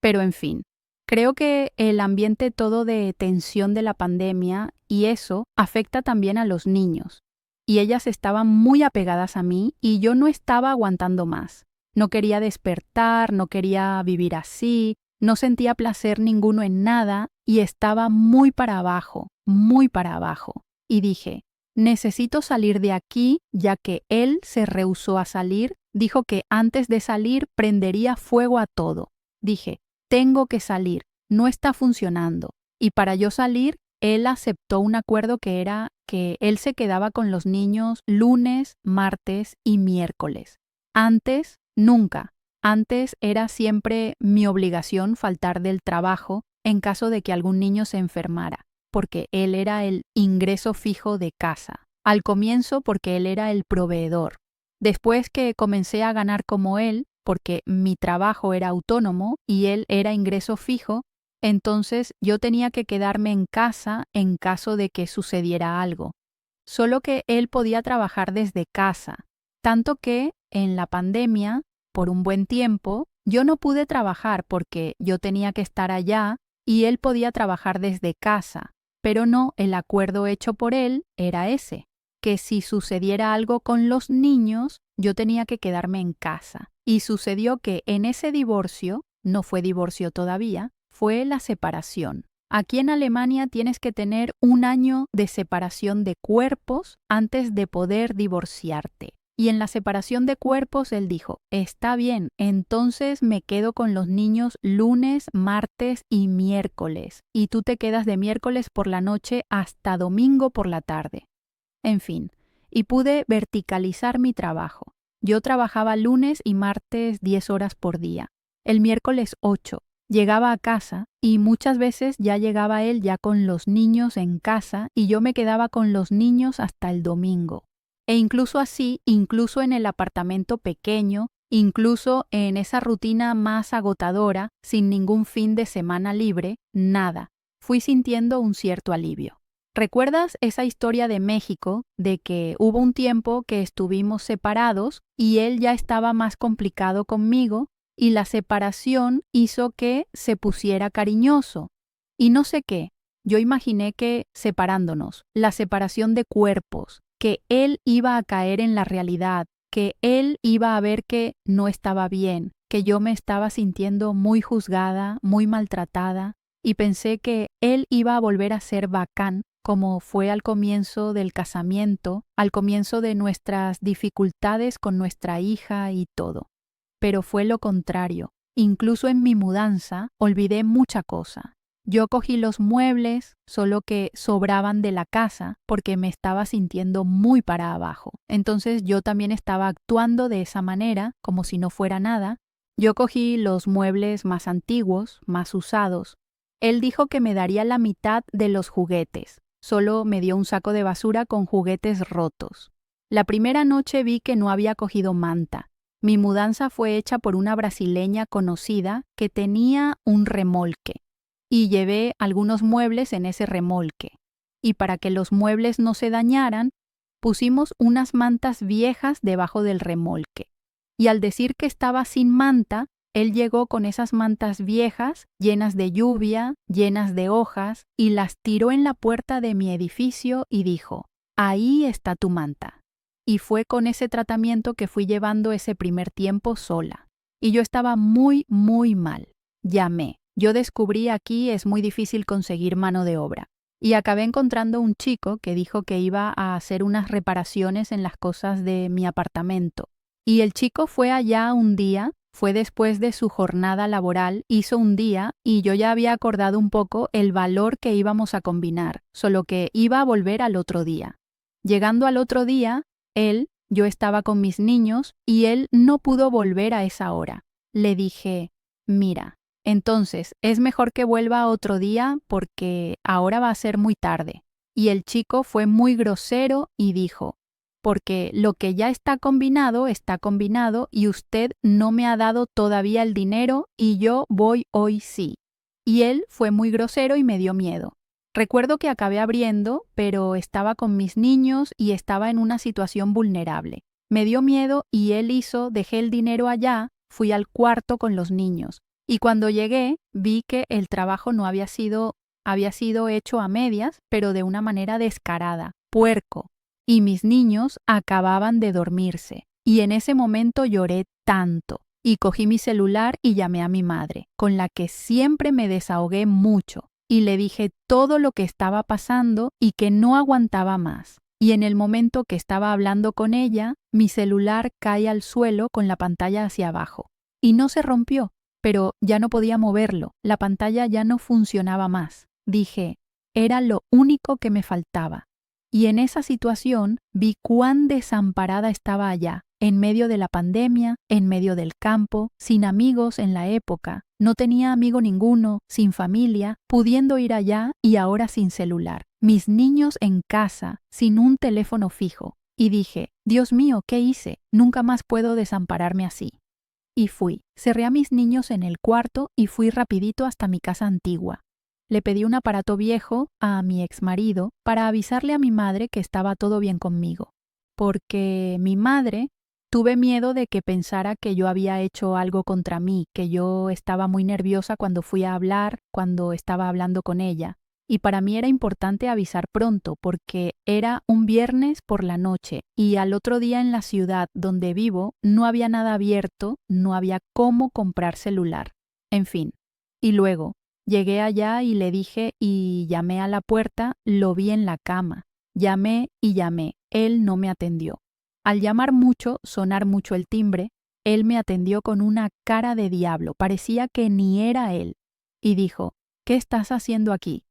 Pero en fin, creo que el ambiente todo de tensión de la pandemia y eso afecta también a los niños. Y ellas estaban muy apegadas a mí y yo no estaba aguantando más. No quería despertar, no quería vivir así, no sentía placer ninguno en nada y estaba muy para abajo, muy para abajo. Y dije, necesito salir de aquí, ya que él se rehusó a salir, dijo que antes de salir prendería fuego a todo. Dije, tengo que salir, no está funcionando. Y para yo salir, él aceptó un acuerdo que era que él se quedaba con los niños lunes, martes y miércoles. Antes, nunca. Antes era siempre mi obligación faltar del trabajo en caso de que algún niño se enfermara, porque él era el ingreso fijo de casa. Al comienzo porque él era el proveedor. Después que comencé a ganar como él, porque mi trabajo era autónomo y él era ingreso fijo, entonces yo tenía que quedarme en casa en caso de que sucediera algo. Solo que él podía trabajar desde casa, tanto que en la pandemia, por un buen tiempo, yo no pude trabajar porque yo tenía que estar allá y él podía trabajar desde casa. Pero no, el acuerdo hecho por él era ese, que si sucediera algo con los niños, yo tenía que quedarme en casa. Y sucedió que en ese divorcio, no fue divorcio todavía, fue la separación. Aquí en Alemania tienes que tener 1 año de separación de cuerpos antes de poder divorciarte. Y en la separación de cuerpos él dijo, está bien, entonces me quedo con los niños lunes, martes y miércoles. Y tú te quedas de miércoles por la noche hasta domingo por la tarde. En fin, y pude verticalizar mi trabajo. Yo trabajaba lunes y martes 10 horas por día, el miércoles 8. Llegaba a casa y muchas veces ya llegaba él ya con los niños en casa y yo me quedaba con los niños hasta el domingo. E incluso así, incluso en el apartamento pequeño, incluso en esa rutina más agotadora, sin ningún fin de semana libre, nada. Fui sintiendo un cierto alivio. ¿Recuerdas esa historia de México, de que hubo un tiempo que estuvimos separados y él ya estaba más complicado conmigo y la separación hizo que se pusiera cariñoso? Y no sé qué, yo imaginé que separándonos, la separación de cuerpos, que él iba a caer en la realidad, que él iba a ver que no estaba bien, que yo me estaba sintiendo muy juzgada, muy maltratada, y pensé que él iba a volver a ser bacán, como fue al comienzo del casamiento, al comienzo de nuestras dificultades con nuestra hija y todo. Pero fue lo contrario. Incluso en mi mudanza olvidé mucha cosa. Yo cogí los muebles, solo que sobraban de la casa, porque me estaba sintiendo muy para abajo. Entonces yo también estaba actuando de esa manera, como si no fuera nada. Yo cogí los muebles más antiguos, más usados. Él dijo que me daría la mitad de los juguetes. Solo me dio un saco de basura con juguetes rotos. La primera noche vi que no había cogido manta. Mi mudanza fue hecha por una brasileña conocida que tenía un remolque. Y llevé algunos muebles en ese remolque. Y para que los muebles no se dañaran, pusimos unas mantas viejas debajo del remolque. Y al decir que estaba sin manta, él llegó con esas mantas viejas, llenas de lluvia, llenas de hojas, y las tiró en la puerta de mi edificio y dijo, ahí está tu manta. Y fue con ese tratamiento que fui llevando ese primer tiempo sola. Y yo estaba muy, muy mal. Llamé. Yo descubrí aquí es muy difícil conseguir mano de obra. Y acabé encontrando un chico que dijo que iba a hacer unas reparaciones en las cosas de mi apartamento. Y el chico fue allá un día, fue después de su jornada laboral, hizo un día y yo ya había acordado un poco el valor que íbamos a combinar, solo que iba a volver al otro día. Llegando al otro día, yo estaba con mis niños y él no pudo volver a esa hora. Le dije, mira, entonces es mejor que vuelva otro día porque ahora va a ser muy tarde. Y el chico fue muy grosero y dijo, porque lo que ya está combinado y usted no me ha dado todavía el dinero y yo voy hoy sí. Y él fue muy grosero y me dio miedo. Recuerdo que acabé abriendo, pero estaba con mis niños y estaba en una situación vulnerable. Me dio miedo y dejé el dinero allá, fui al cuarto con los niños. Y cuando llegué, vi que el trabajo no había sido hecho a medias, pero de una manera descarada, puerco. Y mis niños acababan de dormirse. Y en ese momento lloré tanto. Y cogí mi celular y llamé a mi madre, con la que siempre me desahogué mucho. Y le dije todo lo que estaba pasando y que no aguantaba más. Y en el momento que estaba hablando con ella, mi celular cae al suelo con la pantalla hacia abajo. Y no se rompió, pero ya no podía moverlo. La pantalla ya no funcionaba más. Dije, era lo único que me faltaba. Y en esa situación vi cuán desamparada estaba allá, en medio de la pandemia, en medio del campo, sin amigos en la época. No tenía amigo ninguno, sin familia, pudiendo ir allá y ahora sin celular. Mis niños en casa, sin un teléfono fijo. Y dije, Dios mío, ¿qué hice? Nunca más puedo desampararme así. Y fui. Cerré a mis niños en el cuarto y fui rapidito hasta mi casa antigua. Le pedí un aparato viejo a mi exmarido para avisarle a mi madre que estaba todo bien conmigo. Porque mi madre, tuve miedo de que pensara que yo había hecho algo contra mí, que yo estaba muy nerviosa cuando fui a hablar, cuando estaba hablando con ella. Y para mí era importante avisar pronto porque era un viernes por la noche y al otro día en la ciudad donde vivo no había nada abierto, no había cómo comprar celular. En fin. Y luego llegué allá y le dije y llamé a la puerta, lo vi en la cama. Llamé y llamé, él no me atendió. Al llamar mucho, sonar mucho el timbre, él me atendió con una cara de diablo, parecía que ni era él. Y dijo, ¿qué estás haciendo aquí?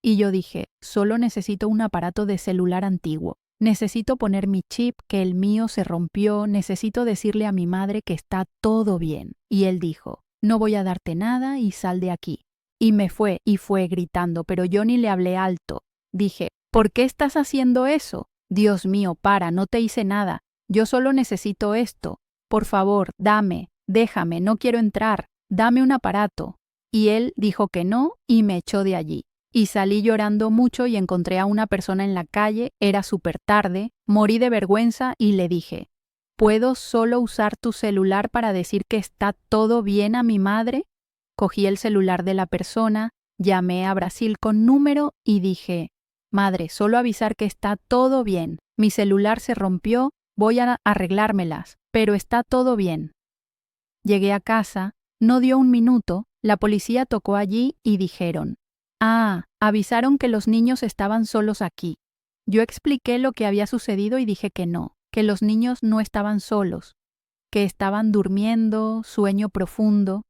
Y yo dije, solo necesito un aparato de celular antiguo. Necesito poner mi chip, que el mío se rompió, necesito decirle a mi madre que está todo bien. Y él dijo, no voy a darte nada y sal de aquí. Y me fue y fue gritando, pero yo ni le hablé alto. Dije, ¿por qué estás haciendo eso? Dios mío, para, no te hice nada. Yo solo necesito esto. Por favor, dame, déjame, no quiero entrar. Dame un aparato. Y él dijo que no y me echó de allí. Y salí llorando mucho y encontré a una persona en la calle, era súper tarde, morí de vergüenza y le dije, ¿puedo solo usar tu celular para decir que está todo bien a mi madre? Cogí el celular de la persona, llamé a Brasil con número y dije, madre, solo avisar que está todo bien, mi celular se rompió, voy a arreglármelas, pero está todo bien. Llegué a casa, no dio un minuto, la policía tocó allí y dijeron, avisaron que los niños estaban solos aquí. Yo expliqué lo que había sucedido y dije que no, que los niños no estaban solos, que estaban durmiendo, sueño profundo.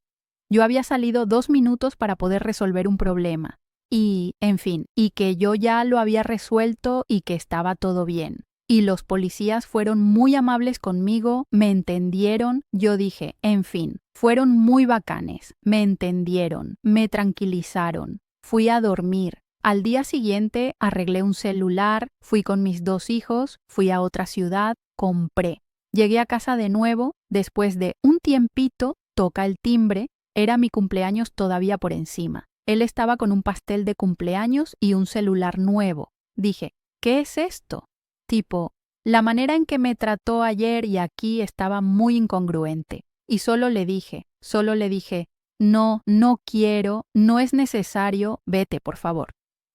Yo había salido 2 minutos para poder resolver un problema. Y, en fin, y que yo ya lo había resuelto y que estaba todo bien. Y los policías fueron muy amables conmigo, me entendieron, yo dije, en fin, fueron muy bacanes, me entendieron, me tranquilizaron. Fui a dormir. Al día siguiente arreglé un celular, fui con mis 2 hijos, fui a otra ciudad, compré. Llegué a casa de nuevo, después de un tiempito, toca el timbre, era mi cumpleaños todavía por encima. Él estaba con un pastel de cumpleaños y un celular nuevo. Dije, ¿qué es esto? Tipo, la manera en que me trató ayer y aquí estaba muy incongruente. Y solo le dije, no, no quiero, no es necesario, vete, por favor.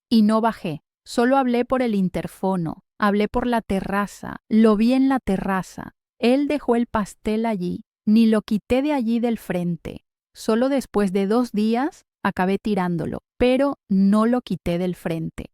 Y no bajé, solo hablé por el interfono, hablé por la terraza, lo vi en la terraza. Él dejó el pastel allí, ni lo quité de allí del frente. Solo después de 2 días acabé tirándolo, pero no lo quité del frente.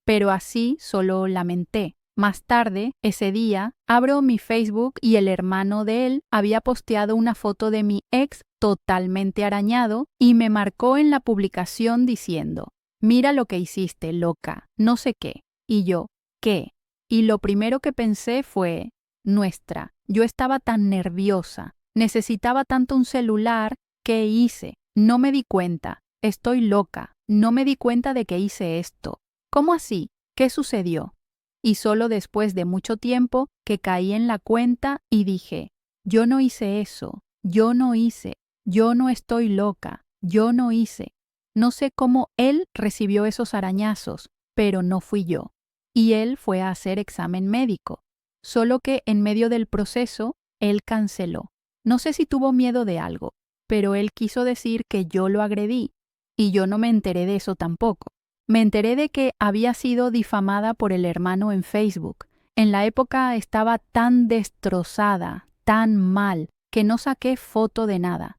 Pero así solo lamenté. Más tarde, ese día, abro mi Facebook y el hermano de él había posteado una foto de mi ex totalmente arañado y me marcó en la publicación diciendo, mira lo que hiciste, loca, no sé qué. Y yo, ¿qué? Y lo primero que pensé fue, yo estaba tan nerviosa, necesitaba tanto un celular, ¿qué hice? No me di cuenta, estoy loca, no me di cuenta de que hice esto. ¿Cómo así? ¿Qué sucedió? Y solo después de mucho tiempo que caí en la cuenta y dije, yo no hice eso, yo no hice, yo no estoy loca, yo no hice. No sé cómo él recibió esos arañazos, pero no fui yo. Y él fue a hacer examen médico. Solo que en medio del proceso, él canceló. No sé si tuvo miedo de algo, pero él quiso decir que yo lo agredí. Y yo no me enteré de eso tampoco. Me enteré de que había sido difamada por el hermano en Facebook. En la época estaba tan destrozada, tan mal, que no saqué foto de nada.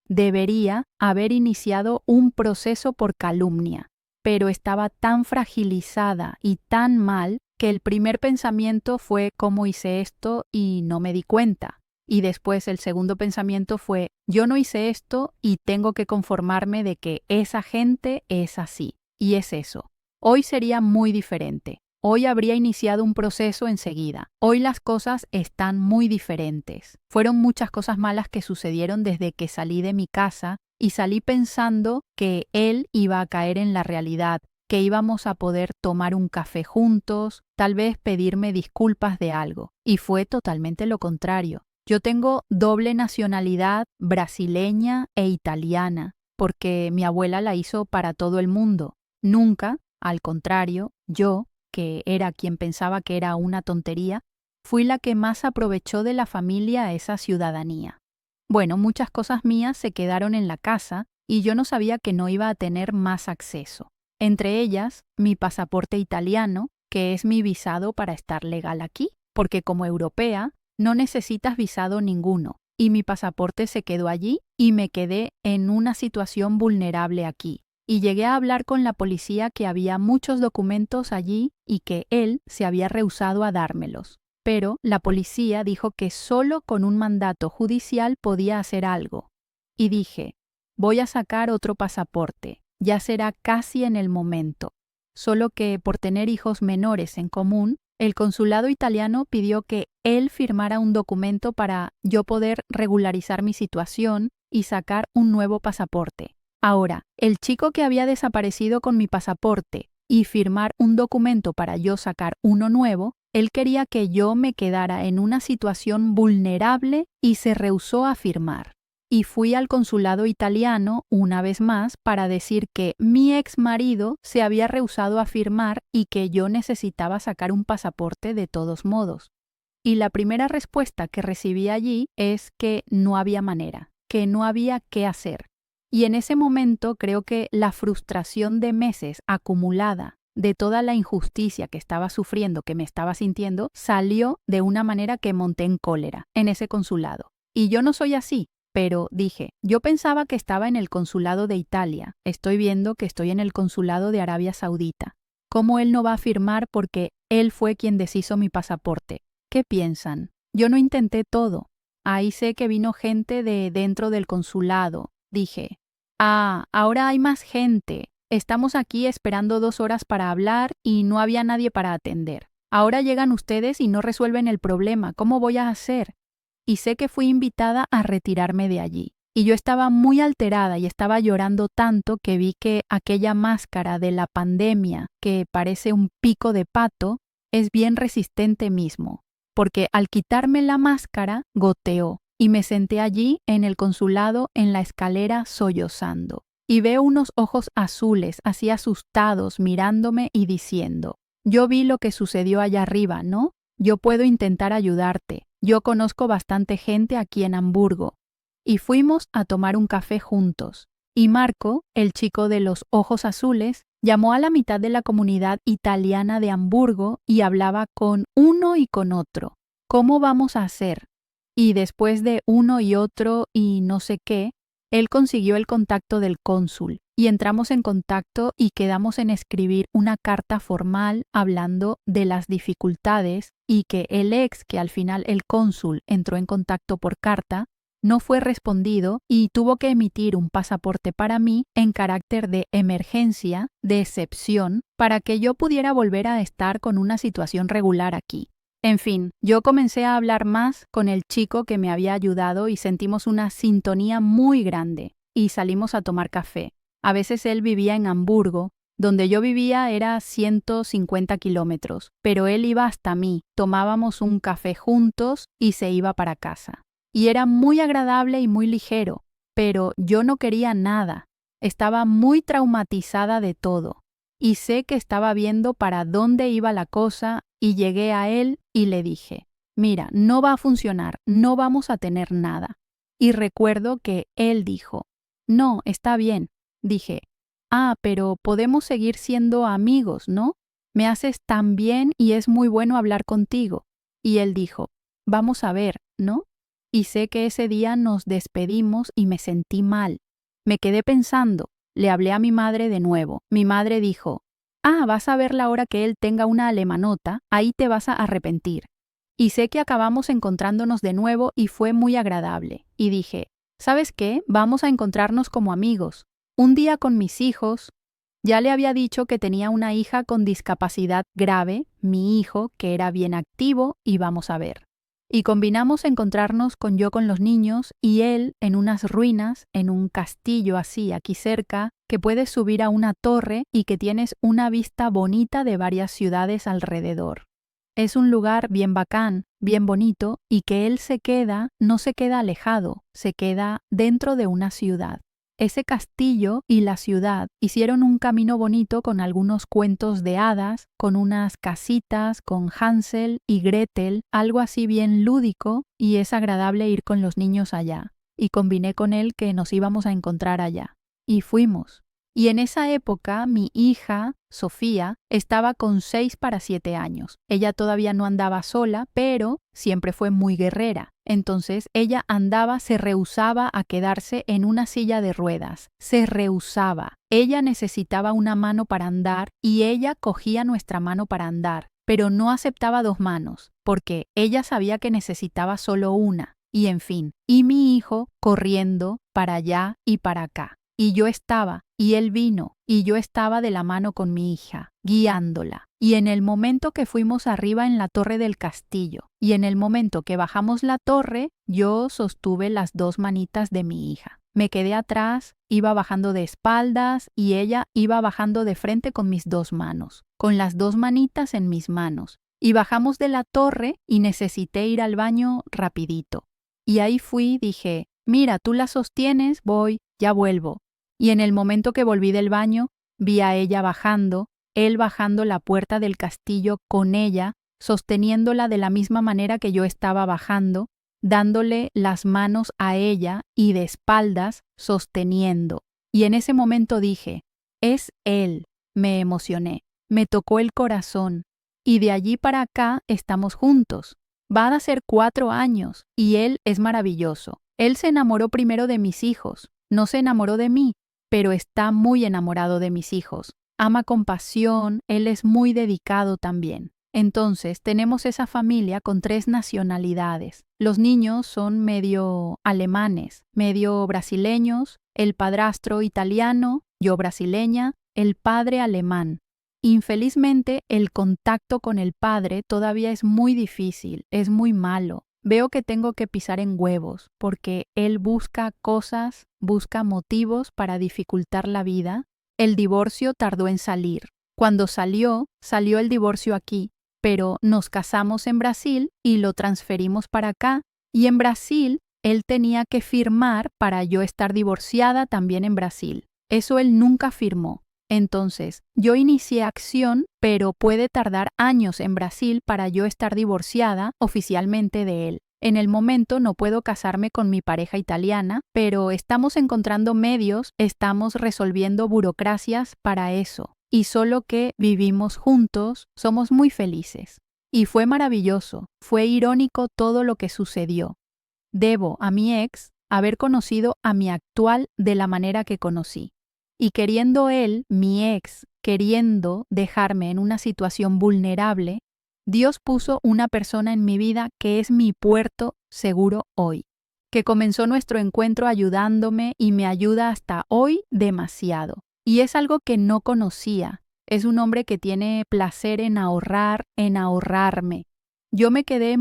Debería haber iniciado un proceso por calumnia, pero estaba tan fragilizada y tan mal que el primer pensamiento fue cómo hice esto y no me di cuenta. Y después el segundo pensamiento fue yo no hice esto y tengo que conformarme de que esa gente es así. Y es eso. Hoy sería muy diferente. Hoy habría iniciado un proceso enseguida. Hoy las cosas están muy diferentes. Fueron muchas cosas malas que sucedieron desde que salí de mi casa y salí pensando que él iba a caer en la realidad, que íbamos a poder tomar un café juntos, tal vez pedirme disculpas de algo. Y fue totalmente lo contrario. Yo tengo doble nacionalidad brasileña e italiana, porque mi abuela la hizo para todo el mundo. Nunca, al contrario, yo, que era quien pensaba que era una tontería, fui la que más aprovechó de la familia esa ciudadanía. Bueno, muchas cosas mías se quedaron en la casa y yo no sabía que no iba a tener más acceso. Entre ellas, mi pasaporte italiano, que es mi visado para estar legal aquí, porque como europea no necesitas visado ninguno, y mi pasaporte se quedó allí y me quedé en una situación vulnerable aquí. Y llegué a hablar con la policía que había muchos documentos allí y que él se había rehusado a dármelos. Pero la policía dijo que solo con un mandato judicial podía hacer algo. Y dije, voy a sacar otro pasaporte, ya será casi en el momento. Solo que por tener hijos menores en común, el consulado italiano pidió que él firmara un documento para yo poder regularizar mi situación y sacar un nuevo pasaporte. Ahora, el chico que había desaparecido con mi pasaporte y firmar un documento para yo sacar uno nuevo, él quería que yo me quedara en una situación vulnerable y se rehusó a firmar. Y fui al consulado italiano una vez más para decir que mi ex marido se había rehusado a firmar y que yo necesitaba sacar un pasaporte de todos modos. Y la primera respuesta que recibí allí es que no había manera, que no había qué hacer. Y en ese momento creo que la frustración de meses acumulada de toda la injusticia que estaba sufriendo, que me estaba sintiendo, salió de una manera que monté en cólera en ese consulado. Y yo no soy así, pero dije, yo pensaba que estaba en el consulado de Italia, estoy viendo que estoy en el consulado de Arabia Saudita. ¿Cómo él no va a firmar porque él fue quien deshizo mi pasaporte? ¿Qué piensan? Yo no intenté todo. Ahí sé que vino gente de dentro del consulado. Dije, ahora hay más gente. Estamos aquí esperando 2 horas para hablar y no había nadie para atender. Ahora llegan ustedes y no resuelven el problema. ¿Cómo voy a hacer? Y sé que fui invitada a retirarme de allí. Y yo estaba muy alterada y estaba llorando tanto que vi que aquella máscara de la pandemia, que parece un pico de pato, es bien resistente mismo. Porque al quitarme la máscara, goteó. Y me senté allí en el consulado en la escalera sollozando. Y veo unos ojos azules, así asustados, mirándome y diciendo, yo vi lo que sucedió allá arriba, ¿no? Yo puedo intentar ayudarte. Yo conozco bastante gente aquí en Hamburgo. Y fuimos a tomar un café juntos. Y Marco, el chico de los ojos azules, llamó a la mitad de la comunidad italiana de Hamburgo y hablaba con uno y con otro. ¿Cómo vamos a hacer? Y después de uno y otro y no sé qué, él consiguió el contacto del cónsul y entramos en contacto y quedamos en escribir una carta formal hablando de las dificultades y que el ex, que al final el cónsul entró en contacto por carta, no fue respondido y tuvo que emitir un pasaporte para mí en carácter de emergencia, de excepción, para que yo pudiera volver a estar con una situación regular aquí. En fin, yo comencé a hablar más con el chico que me había ayudado y sentimos una sintonía muy grande y salimos a tomar café. A veces él vivía en Hamburgo Donde yo vivía era 150 kilómetros, pero él iba hasta mí, tomábamos un café juntos y se iba para casa. Y era muy agradable y muy ligero, pero yo no quería nada. Estaba muy traumatizada de todo. Y sé que estaba viendo para dónde iba la cosa y llegué a él y le dije, mira, no va a funcionar, no vamos a tener nada. Y recuerdo que él dijo, no, está bien. Dije, pero podemos seguir siendo amigos, ¿no? Me haces tan bien y es muy bueno hablar contigo. Y él dijo, vamos a ver, ¿no? Y sé que ese día nos despedimos y me sentí mal. Me quedé pensando, le hablé a mi madre de nuevo. Mi madre dijo, vas a ver la hora que él tenga una alemanota, ahí te vas a arrepentir. Y sé que acabamos encontrándonos de nuevo y fue muy agradable. Y dije, ¿sabes qué? Vamos a encontrarnos como amigos. Un día con mis hijos, ya le había dicho que tenía una hija con discapacidad grave, mi hijo, que era bien activo, y vamos a ver. Y combinamos encontrarnos con los niños y él en unas ruinas, en un castillo así aquí cerca, que puedes subir a una torre y que tienes una vista bonita de varias ciudades alrededor. Es un lugar bien bacán, bien bonito, y que él no se queda alejado, se queda dentro de una ciudad. Ese castillo y la ciudad hicieron un camino bonito con algunos cuentos de hadas, con unas casitas, con Hansel y Gretel, algo así bien lúdico, y es agradable ir con los niños allá. Y combiné con él que nos íbamos a encontrar allá. Y fuimos. Y en esa época mi hija, Sofía, estaba con 6 para 7 años. Ella todavía no andaba sola, pero siempre fue muy guerrera. Entonces ella se rehusaba a quedarse en una silla de ruedas. Se rehusaba. Ella necesitaba una mano para andar y ella cogía nuestra mano para andar, pero no aceptaba 2 manos, porque ella sabía que necesitaba solo una. Y en fin, y mi hijo corriendo para allá y para acá. Y yo estaba, y él vino, y yo estaba de la mano con mi hija, guiándola. Y en el momento que fuimos arriba en la torre del castillo, y en el momento que bajamos la torre, yo sostuve las 2 manitas de mi hija. Me quedé atrás, iba bajando de espaldas, y ella iba bajando de frente con mis 2 manos, con las 2 manitas en mis manos. Y bajamos de la torre y necesité ir al baño rapidito. Y ahí fui, dije, mira, tú la sostienes, voy, ya vuelvo. Y en el momento que volví del baño, vi a ella bajando, él bajando la puerta del castillo con ella, sosteniéndola de la misma manera que yo estaba bajando, dándole las manos a ella y de espaldas sosteniendo. Y en ese momento dije, es él. Me emocioné, me tocó el corazón. Y de allí para acá estamos juntos. Van a ser 4 años y él es maravilloso. Él se enamoró primero de mis hijos, no se enamoró de mí, pero está muy enamorado de mis hijos. Ama con pasión, él es muy dedicado también. Entonces tenemos esa familia con 3 nacionalidades. Los niños son medio alemanes, medio brasileños, el padrastro italiano, yo brasileña, el padre alemán. Infelizmente, el contacto con el padre todavía es muy difícil, es muy malo. Veo que tengo que pisar en huevos, porque él busca cosas, busca motivos para dificultar la vida. El divorcio tardó en salir. Cuando salió el divorcio aquí, pero nos casamos en Brasil y lo transferimos para acá. Y en Brasil, él tenía que firmar para yo estar divorciada también en Brasil. Eso él nunca firmó. Entonces, yo inicié acción, pero puede tardar años en Brasil para yo estar divorciada oficialmente de él. En el momento no puedo casarme con mi pareja italiana, pero estamos encontrando medios, estamos resolviendo burocracias para eso. Y solo que vivimos juntos, somos muy felices. Y fue maravilloso, fue irónico todo lo que sucedió. Debo a mi ex haber conocido a mi actual de la manera que conocí. Y queriendo él, mi ex, queriendo dejarme en una situación vulnerable, Dios puso una persona en mi vida que es mi puerto seguro hoy, que comenzó nuestro encuentro ayudándome y me ayuda hasta hoy demasiado. Y es algo que no conocía. Es un hombre que tiene placer en ahorrar, en ahorrarme. Yo me quedé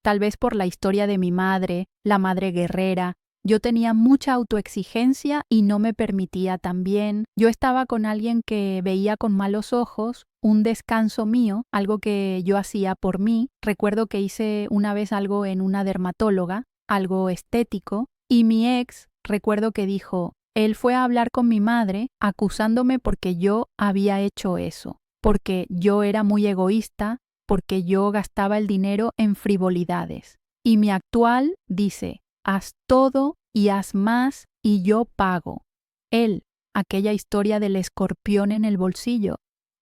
tal vez por la historia de mi madre, la madre guerrera, Yo tenía mucha autoexigencia y no me permitía también. Yo estaba con alguien que veía con malos ojos un descanso mío, algo que yo hacía por mí. Recuerdo que hice una vez algo en una dermatóloga, algo estético, y mi ex, recuerdo que dijo, él fue a hablar con mi madre acusándome porque yo había hecho eso, porque yo era muy egoísta, porque yo gastaba el dinero en frivolidades. Y mi actual dice, haz todo y haz más y yo pago. Él, aquella historia del escorpión en el bolsillo,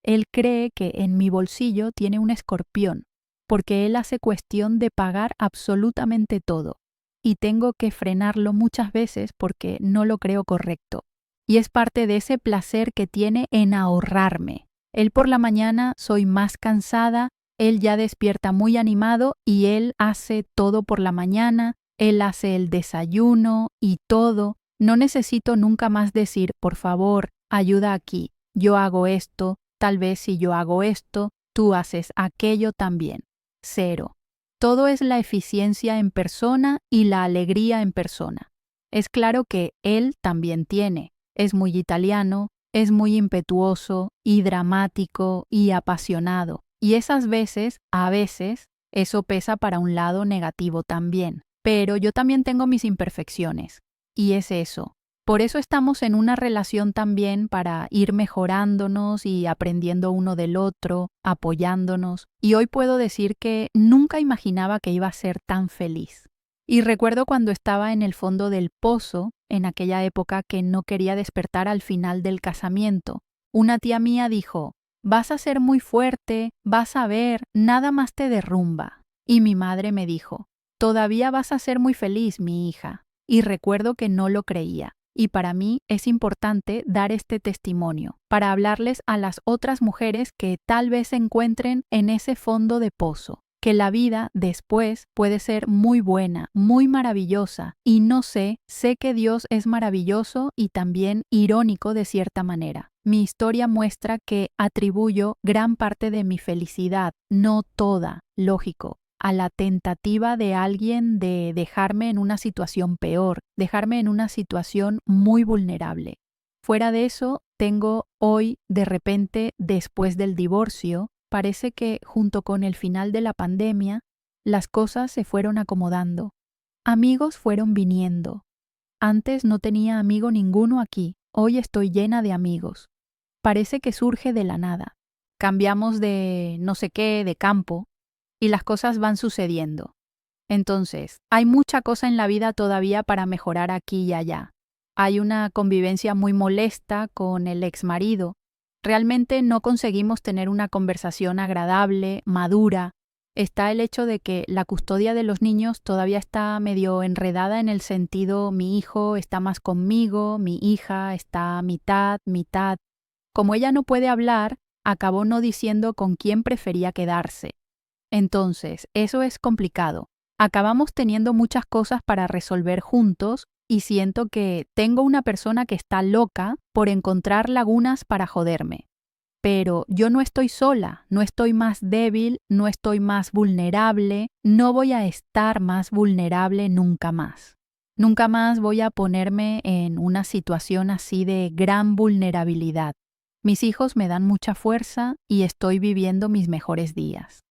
él cree que en mi bolsillo tiene un escorpión, porque él hace cuestión de pagar absolutamente todo. Y tengo que frenarlo muchas veces porque no lo creo correcto. Y es parte de ese placer que tiene en ahorrarme. Él por la mañana soy más cansada, él ya despierta muy animado y él hace todo por la mañana, él hace el desayuno y todo. No necesito nunca más decir, por favor, ayuda aquí, yo hago esto, tal vez si yo hago esto, tú haces aquello también. Cero. Todo es la eficiencia en persona y la alegría en persona. Es claro que él también tiene. Es muy italiano, es muy impetuoso y dramático y apasionado. Y esas veces, a veces, eso pesa para un lado negativo también. Pero yo también tengo mis imperfecciones. Y es eso. Por eso estamos en una relación también para ir mejorándonos y aprendiendo uno del otro, apoyándonos. Y hoy puedo decir que nunca imaginaba que iba a ser tan feliz. Y recuerdo cuando estaba en el fondo del pozo, en aquella época que no quería despertar al final del casamiento. Una tía mía dijo, vas a ser muy fuerte, vas a ver, nada más te derrumba. Y mi madre me dijo, todavía vas a ser muy feliz, mi hija. Y recuerdo que no lo creía. Y para mí es importante dar este testimonio, para hablarles a las otras mujeres que tal vez se encuentren en ese fondo de pozo, que la vida después puede ser muy buena, muy maravillosa, y no sé que Dios es maravilloso y también irónico de cierta manera. Mi historia muestra que atribuyo gran parte de mi felicidad, no toda, lógico, a la tentativa de alguien de dejarme en una situación peor, dejarme en una situación muy vulnerable. Fuera de eso, tengo hoy, de repente, después del divorcio, parece que junto con el final de la pandemia, las cosas se fueron acomodando. Amigos fueron viniendo. Antes no tenía amigo ninguno aquí, hoy estoy llena de amigos. Parece que surge de la nada. Cambiamos de no sé qué, de campo, y las cosas van sucediendo. Entonces, hay mucha cosa en la vida todavía para mejorar aquí y allá. Hay una convivencia muy molesta con el exmarido. Realmente no conseguimos tener una conversación agradable, madura. Está el hecho de que la custodia de los niños todavía está medio enredada en el sentido mi hijo está más conmigo, mi hija está mitad, mitad. Como ella no puede hablar, acabó no diciendo con quién prefería quedarse. Entonces, eso es complicado. Acabamos teniendo muchas cosas para resolver juntos y siento que tengo una persona que está loca por encontrar lagunas para joderme. Pero yo no estoy sola, no estoy más débil, no estoy más vulnerable, no voy a estar más vulnerable nunca más. Nunca más voy a ponerme en una situación así de gran vulnerabilidad. Mis hijos me dan mucha fuerza y estoy viviendo mis mejores días.